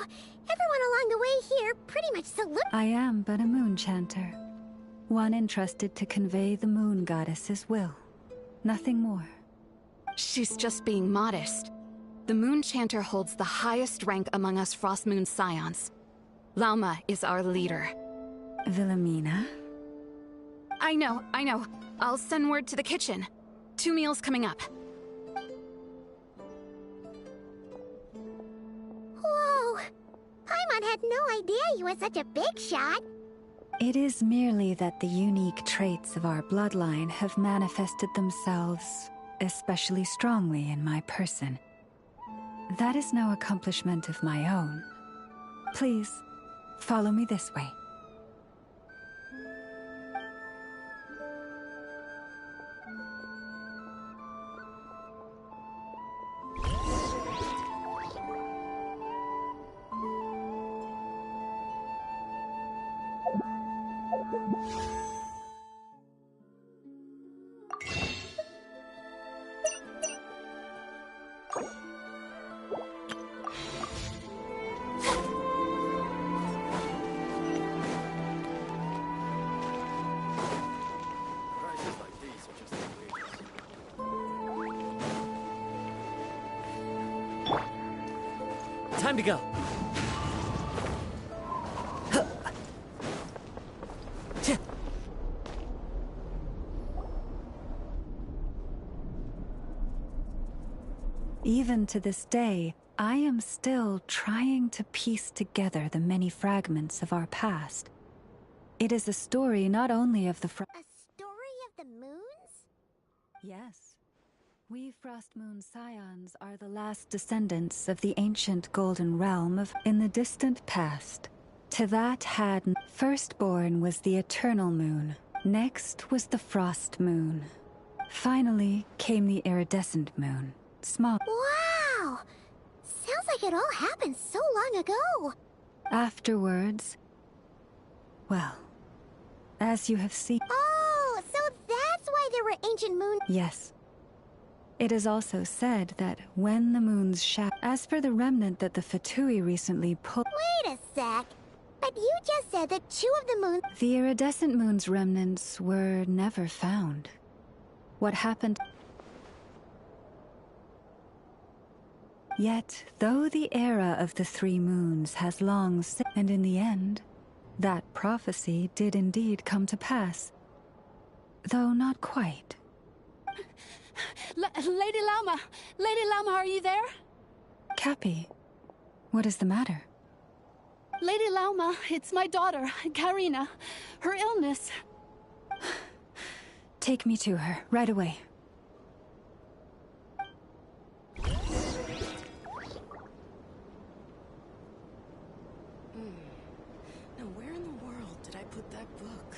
Everyone along the way here pretty much salute. I am but a moon chanter, one entrusted to convey the Moon Goddess's will. Nothing more. She's just being modest. The Moon Chanter holds the highest rank among us Frost Moon Scions. Lauma is our leader. Wilhelmina? I know. I'll send word to the kitchen. 2 meals coming up. Whoa! Paimon had no idea you were such a big shot. It is merely that the unique traits of our bloodline have manifested themselves especially strongly in my person. That is no accomplishment of my own. Please, follow me this way. Time to go. Even to this day, I am still trying to piece together the many fragments of our past. It is a story not only of the A story of the moons? Yes. We Frost Moon Scions are the last descendants of the ancient Golden Realm of in the distant past. To that had firstborn was the Eternal Moon. Next was the Frost Moon. Finally came the Iridescent Moon. Small. Wow! Sounds like it all happened so long ago. Afterwards, well, as you have seen. Oh, so that's why there were ancient moons. Yes. It is also said that when the moon's shadow. As for the remnant that the Fatui recently pulled. Wait a sec. But you just said that 2 of the moons. The iridescent moon's remnants were never found. What happened? Yet, though the era of the 3 moons has long since, and in the end, that prophecy did indeed come to pass. Though not quite. Lady Lauma! Lady Lauma, are you there? Cappy, what is the matter? Lady Lauma, it's my daughter, Karina. Her illness. Take me to her, right away. Now where in the world did I put that book?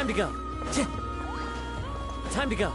Time to go. Time to go.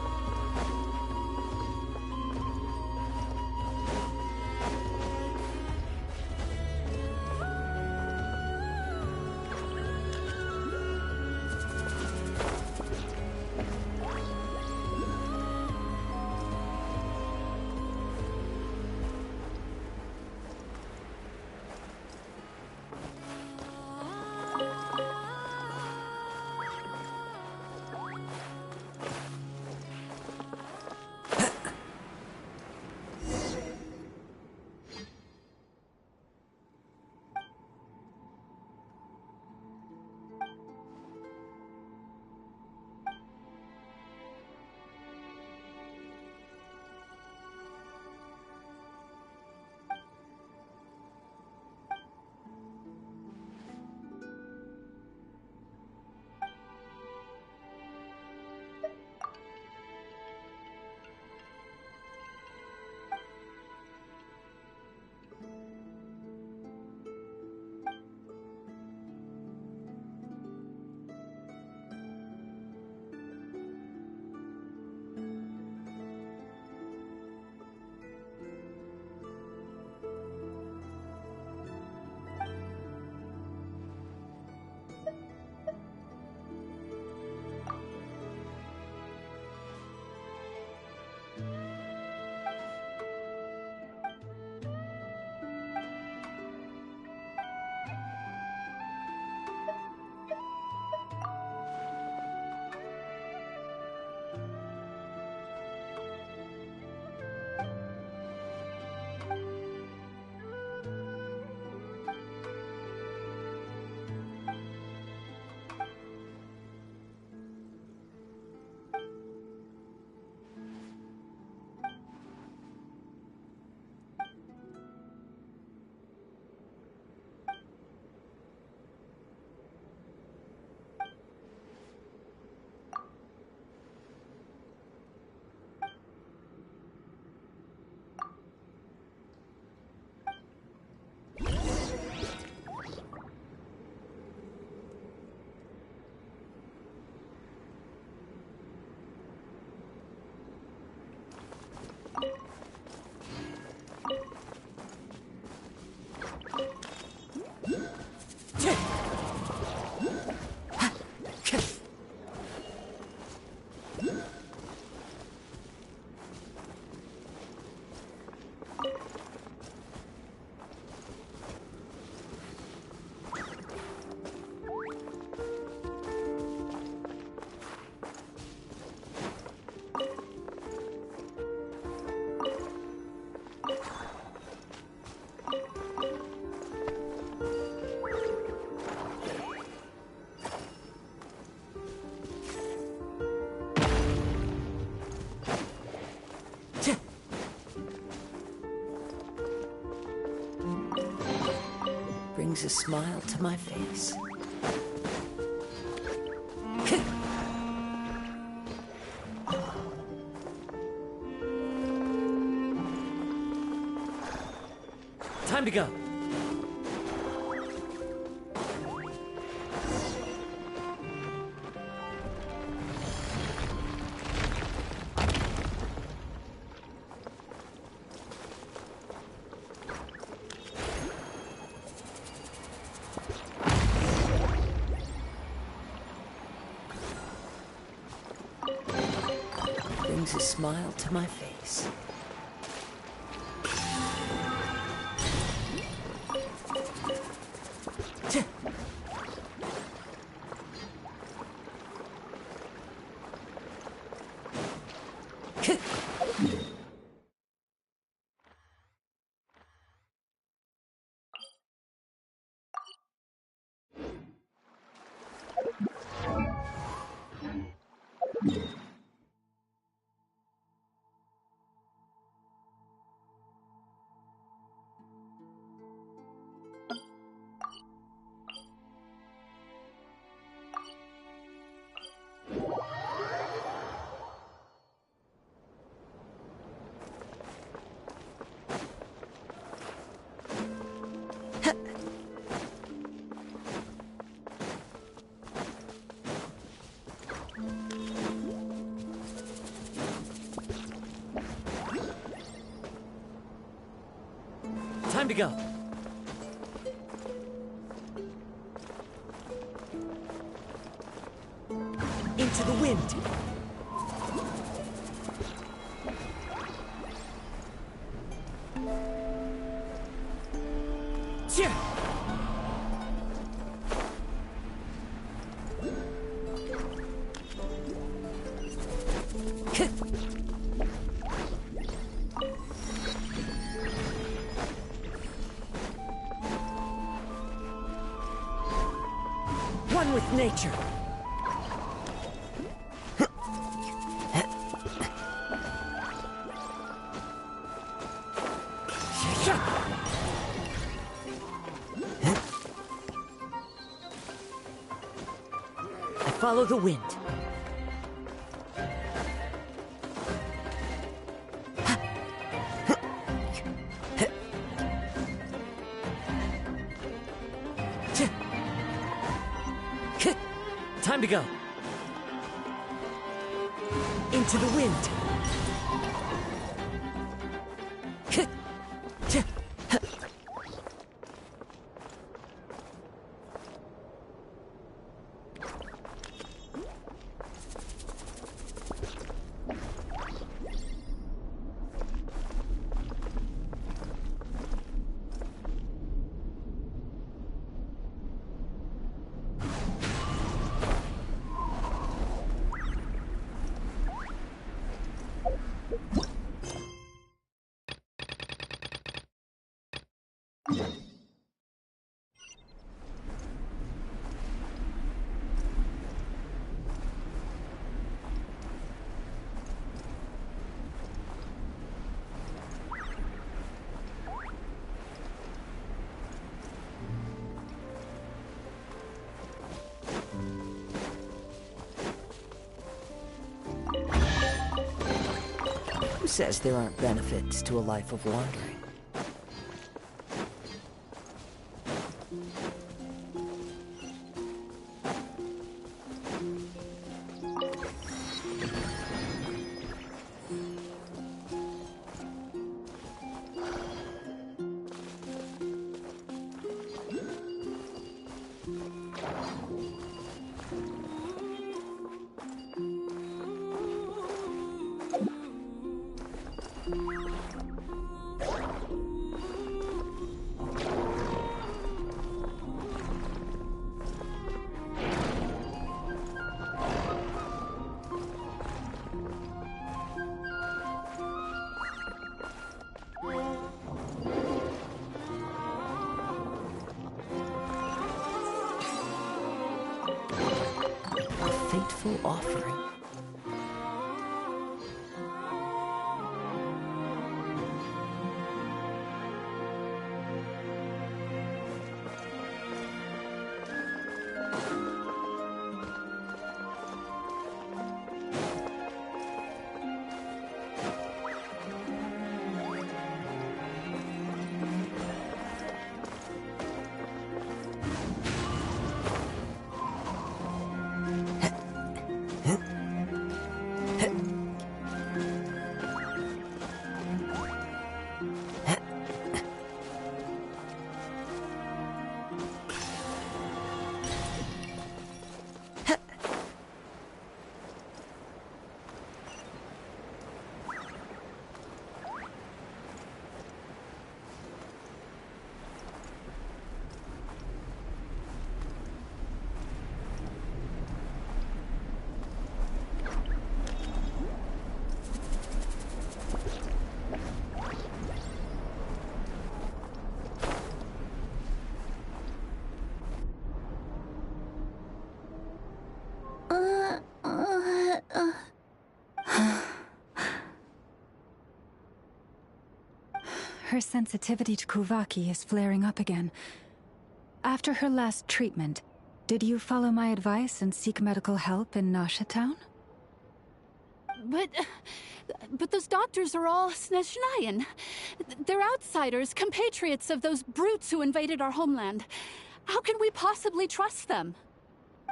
Brings a smile to my face. Time to go. Brings a smile to my face. Time to go. Into the wind. Cheer. One with nature. I follow the wind. Time to go. Into the wind. Who says there aren't benefits to a life of wandering? Fateful offering. Her sensitivity to Kuvaki is flaring up again. After her last treatment, did you follow my advice and seek medical help in Nasha Town? But those doctors are all Snezhnayan. They're outsiders, compatriots of those brutes who invaded our homeland. How can we possibly trust them?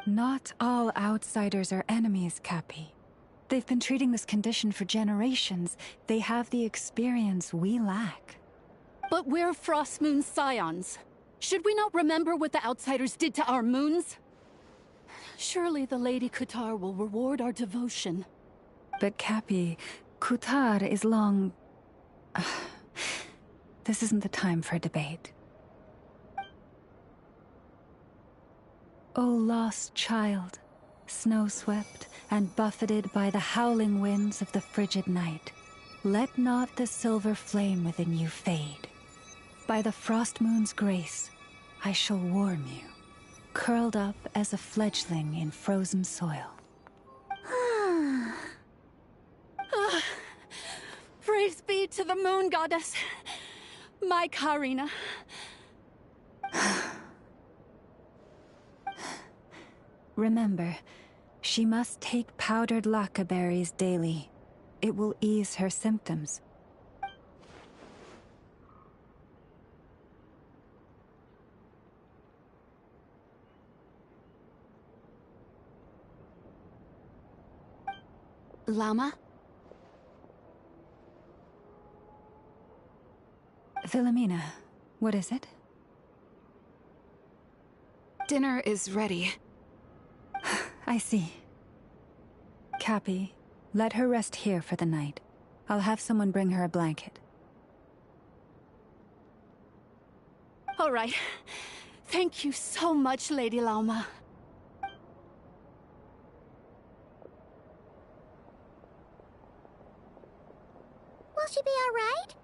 Not all outsiders are enemies, Cappy. They've been treating this condition for generations. They have the experience we lack. But we're Frostmoon Scions. Should we not remember what the outsiders did to our moons? Surely the Lady Kutar will reward our devotion. But Cappy, Kutar is long... This isn't the time for debate. O lost child, snow-swept and buffeted by the howling winds of the frigid night, let not the silver flame within you fade. By the frost moon's grace, I shall warm you, curled up as a fledgling in frozen soil. Praise be to the moon goddess, my Karina. Remember, she must take powdered laka berries daily. It will ease her symptoms. Llama? Philomena, what is it? Dinner is ready. I see. Cappy, let her rest here for the night. I'll have someone bring her a blanket. All right. Thank you so much, Lady Llama. Will she be all right?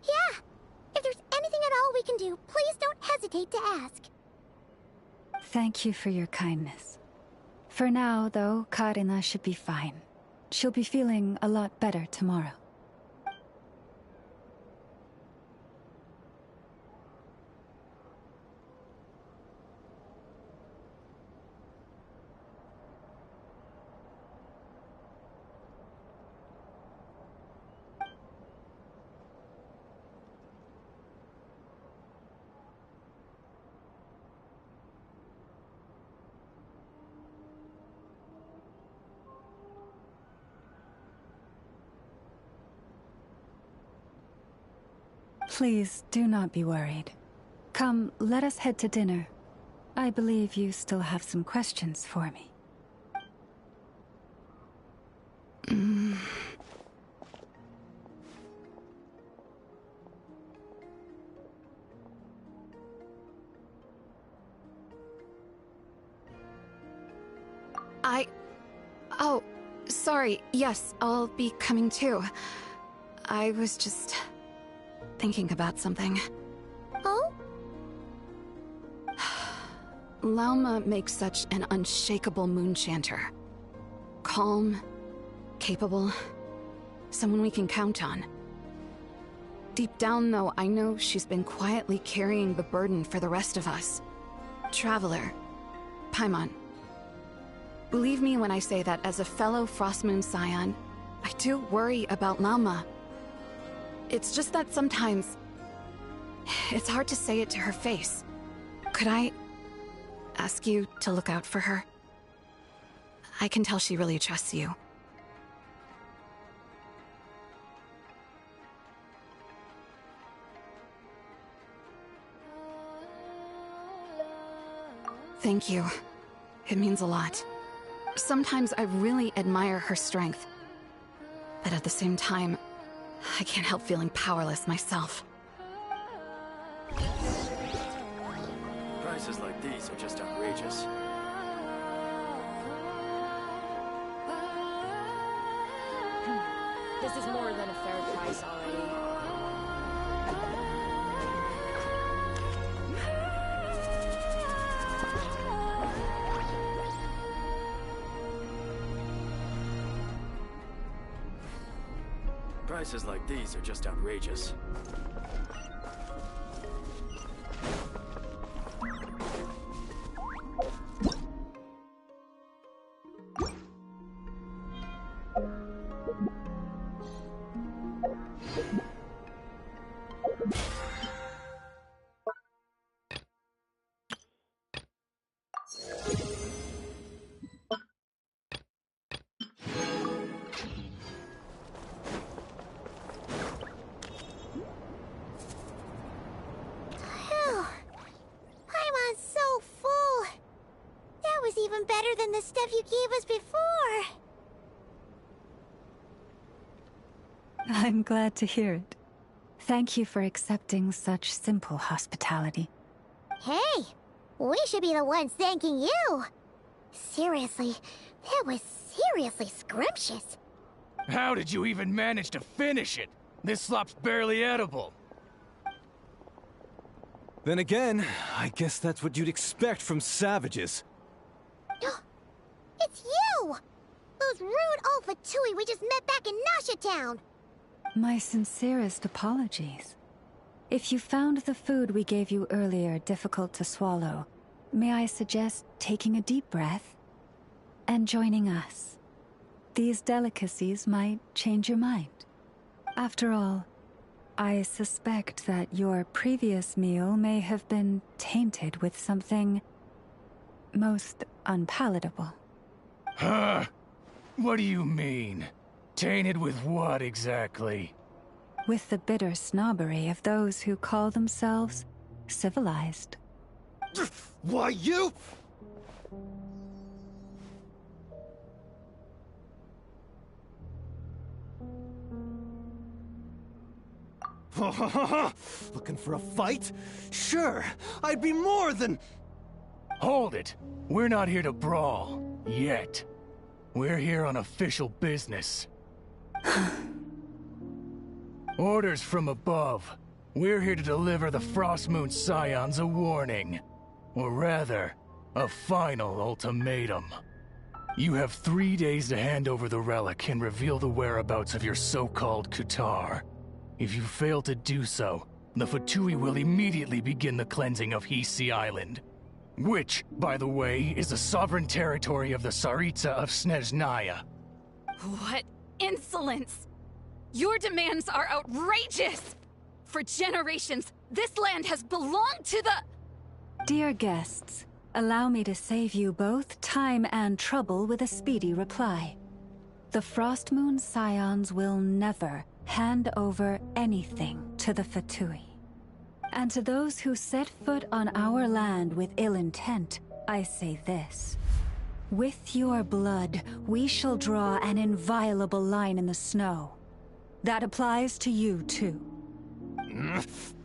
Yeah. If there's anything at all we can do, please don't hesitate to ask. Thank you for your kindness. For now, though, Karina should be fine. She'll be feeling a lot better tomorrow. Please, do not be worried. Come, let us head to dinner. I believe you still have some questions for me. Oh, sorry. Yes, I'll be coming too. I was just thinking about something. Oh? Lauma makes such an unshakable moon chanter. Calm, capable, someone we can count on. Deep down, though, I know she's been quietly carrying the burden for the rest of us. Traveler, Paimon. Believe me when I say that as a fellow Frostmoon Scion, I do worry about Lauma. It's just that sometimes it's hard to say it to her face. Could I ask you to look out for her? I can tell she really trusts you. Thank you. It means a lot. Sometimes I really admire her strength. But at the same time, I can't help feeling powerless myself. Prices like these are just outrageous. This is more than a fair price already. Prices like these are just outrageous. Even better than the stuff you gave us before. I'm glad to hear it. Thank you for accepting such simple hospitality. Hey, we should be the ones thanking you. Seriously, that was seriously scrumptious. How did you even manage to finish it? This slop's barely edible. Then again, I guess that's what you'd expect from savages. It's you! Those rude old Fatui we just met back in Nasha Town! My sincerest apologies. If you found the food we gave you earlier difficult to swallow, may I suggest taking a deep breath and joining us? These delicacies might change your mind. After all, I suspect that your previous meal may have been tainted with something most unpalatable. Huh? What do you mean? Tainted with what exactly? With the bitter snobbery of those who call themselves civilized. Why, you? Looking for a fight? Sure, I'd be more than... Hold it. We're not here to brawl. Yet. We're here on official business. Orders from above. We're here to deliver the Frostmoon Scions a warning. Or rather, a final ultimatum. You have 3 days to hand over the relic and reveal the whereabouts of your so-called Kutar. If you fail to do so, the Fatui will immediately begin the cleansing of Hisi Island. Which, by the way, is the sovereign territory of the Tsaritsa of Snezhnaya. What insolence! Your demands are outrageous! For generations, this land has belonged to the... Dear guests, allow me to save you both time and trouble with a speedy reply. The Frostmoon Scions will never hand over anything to the Fatui. And to those who set foot on our land with ill intent, I say this. With your blood, we shall draw an inviolable line in the snow. That applies to you, too.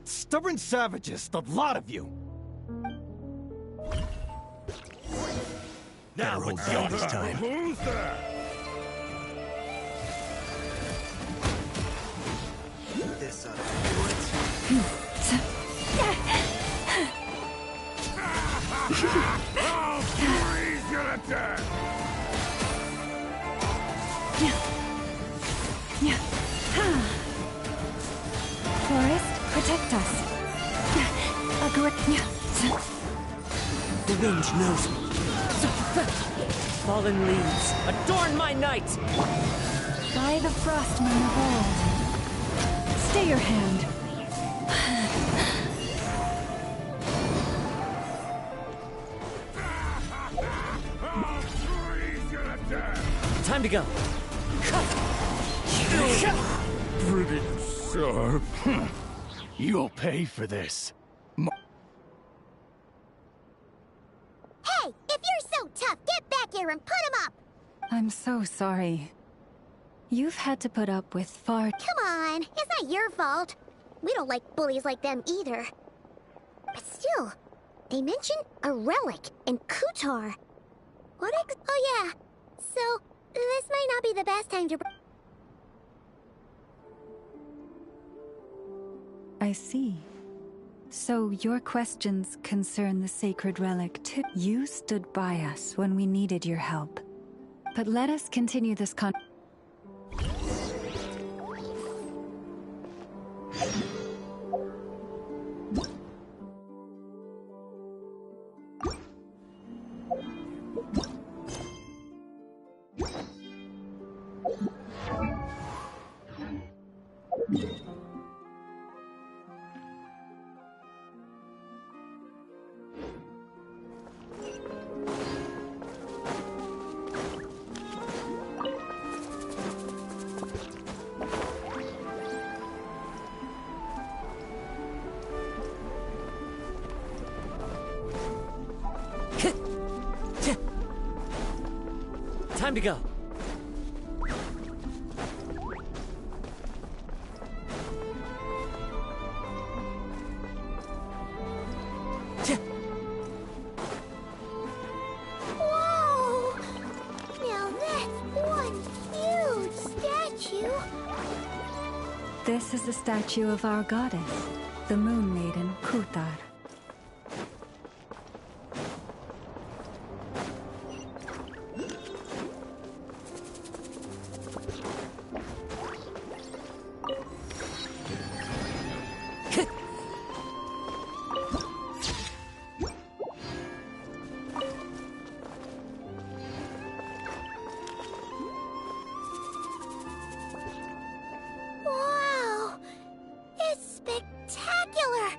Stubborn savages, the lot of you! Now hold down this time. Who's there? This ought to do it. I'll freeze you to death! Forest, protect us. The wind knows me. Fallen leaves, adorn my night! By the Frostmoon of old. Stay your hand. I'll freeze you to death! Time to go. Pretty sharp. You'll pay for this. Hey, if you're so tough, get back here and put him up! I'm so sorry. You've had to put up with far... Come on, it's not your fault. We don't like bullies like them either. But still, they mentioned a relic in Kutar. Oh yeah, so this might not be the best time to... I see. So your questions concern the sacred relic too. You stood by us when we needed your help. But let us continue this Time to go. Whoa! Now that's one huge statue. This is the statue of our goddess, the Moon Maiden Kutar. Wow! It's spectacular!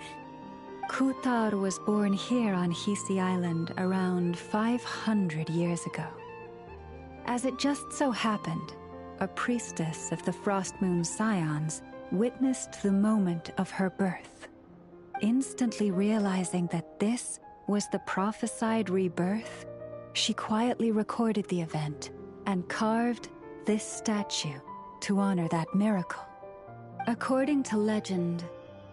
Kutar was born here on Hisi Island around 500 years ago. As it just so happened, a priestess of the Frost Moon Scions witnessed the moment of her birth. Instantly realizing that this was the prophesied rebirth, she quietly recorded the event and carved this statue to honor that miracle. According to legend,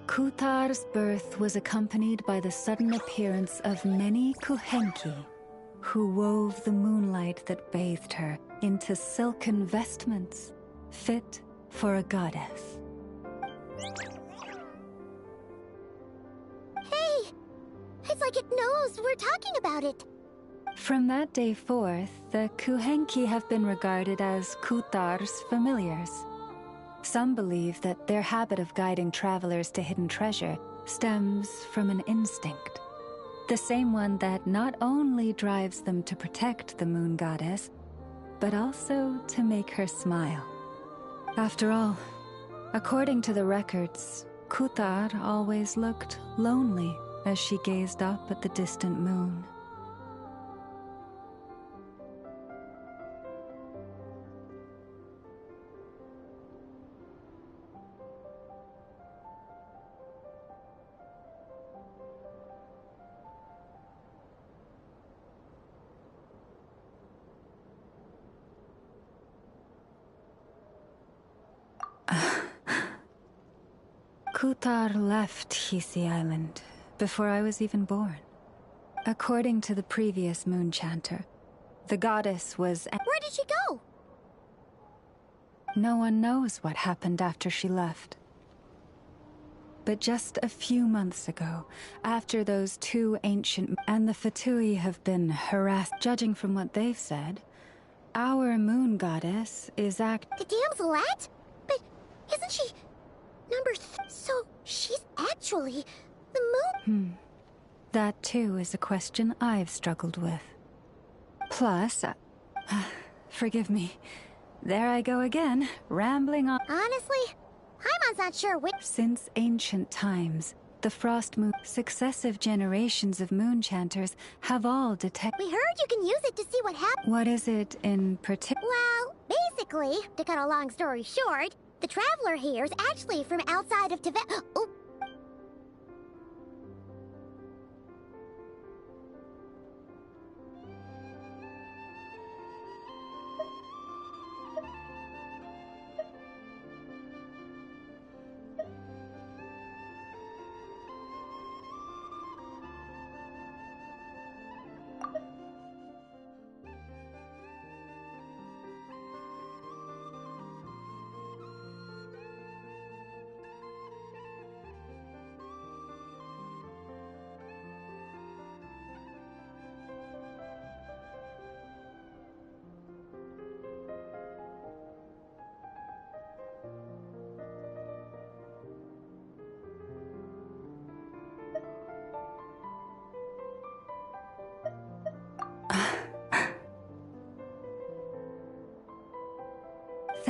Kutar's birth was accompanied by the sudden appearance of many Kuhenki, who wove the moonlight that bathed her into silken vestments fit for a goddess. Hey! It's like it knows we're talking about it. From that day forth, the Kuhenki have been regarded as Kutar's familiars. Some believe that their habit of guiding travelers to hidden treasure stems from an instinct. The same one that not only drives them to protect the moon goddess, but also to make her smile. After all, according to the records, Kutar always looked lonely as she gazed up at the distant moon. Kutar left Hisi Island before I was even born. According to the previous moon chanter, the goddess was... Where did she go? No one knows what happened after she left. But just a few months ago, after those two ancient... and the Fatui have been harassed, judging from what they've said, our moon goddess is The damselette? But isn't she... So she's actually the moon? That too is a question I've struggled with. Plus, forgive me, there I go again, rambling on. Honestly, I'm not sure which... Since ancient times, the Frost Moon, successive generations of moon chanters have all detected... We heard you can use it to see what happens. What is it in particular? Well, basically, to cut a long story short, the traveler here is actually from outside of Tibet. Oh.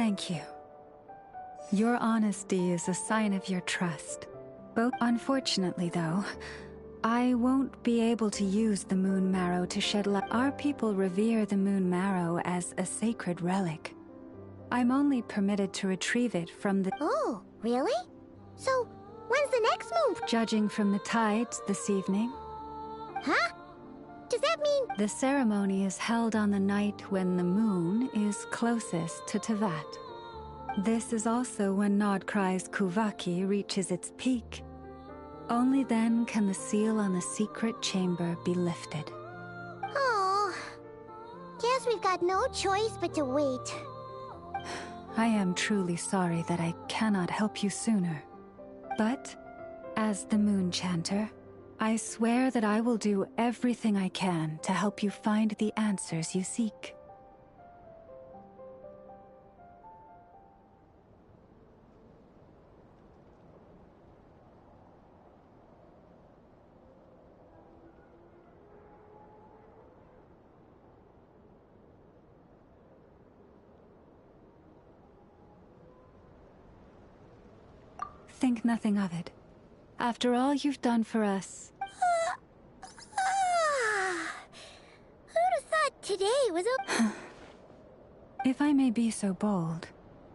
Thank you. Your honesty is a sign of your trust. Unfortunately, though, I won't be able to use the moon marrow to shed light. Our people revere the moon marrow as a sacred relic. I'm only permitted to retrieve it from the... Oh, really? So, when's the next moon? Judging from the tides this evening. Huh? Does that mean... The ceremony is held on the night when the moon is closest to Tevat. This is also when Nodcry's Kuvaki reaches its peak. Only then can the seal on the secret chamber be lifted. Oh, guess we've got no choice but to wait. I am truly sorry that I cannot help you sooner. But, as the Moon Chanter, I swear that I will do everything I can to help you find the answers you seek. Think nothing of it. After all you've done for us... Who'd have thought today was a... If I may be so bold,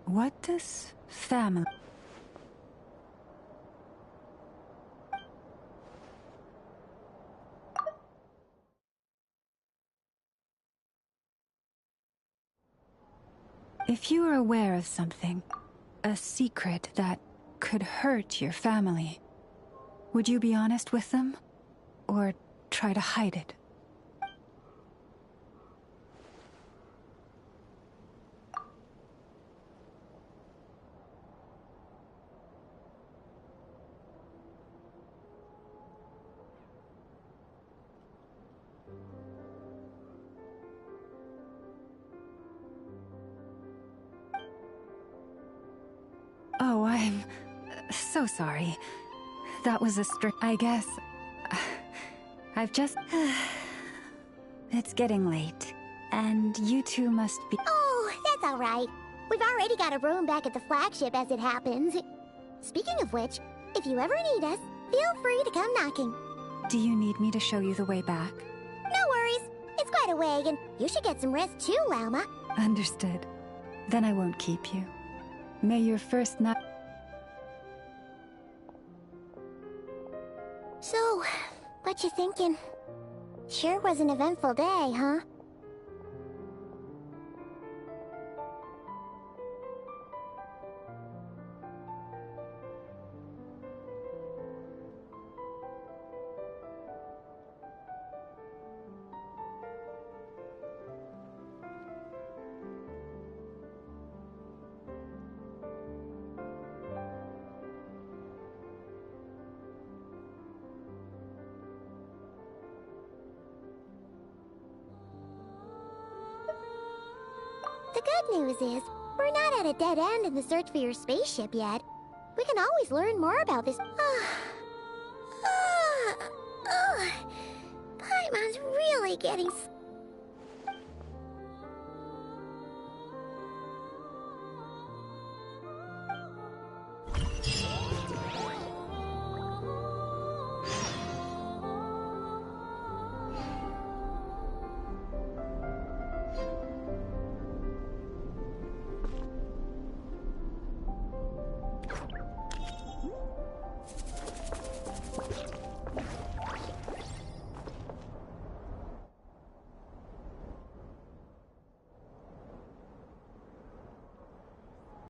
what does family... If you are aware of something, a secret that could hurt your family, would you be honest with them? Or try to hide it? Oh, I'm so sorry. That was a I guess... I've just... It's getting late, and you two must be... Oh, that's all right. We've already got a room back at the flagship as it happens. Speaking of which, if you ever need us, feel free to come knocking. Do you need me to show you the way back? No worries. It's quite a way, and you should get some rest too, Lauma. Understood. Then I won't keep you. May your first night... So, what you thinking? Sure was an eventful day, huh? The good news is, we're not at a dead end in the search for your spaceship yet. We can always learn more about this. Paimon's really getting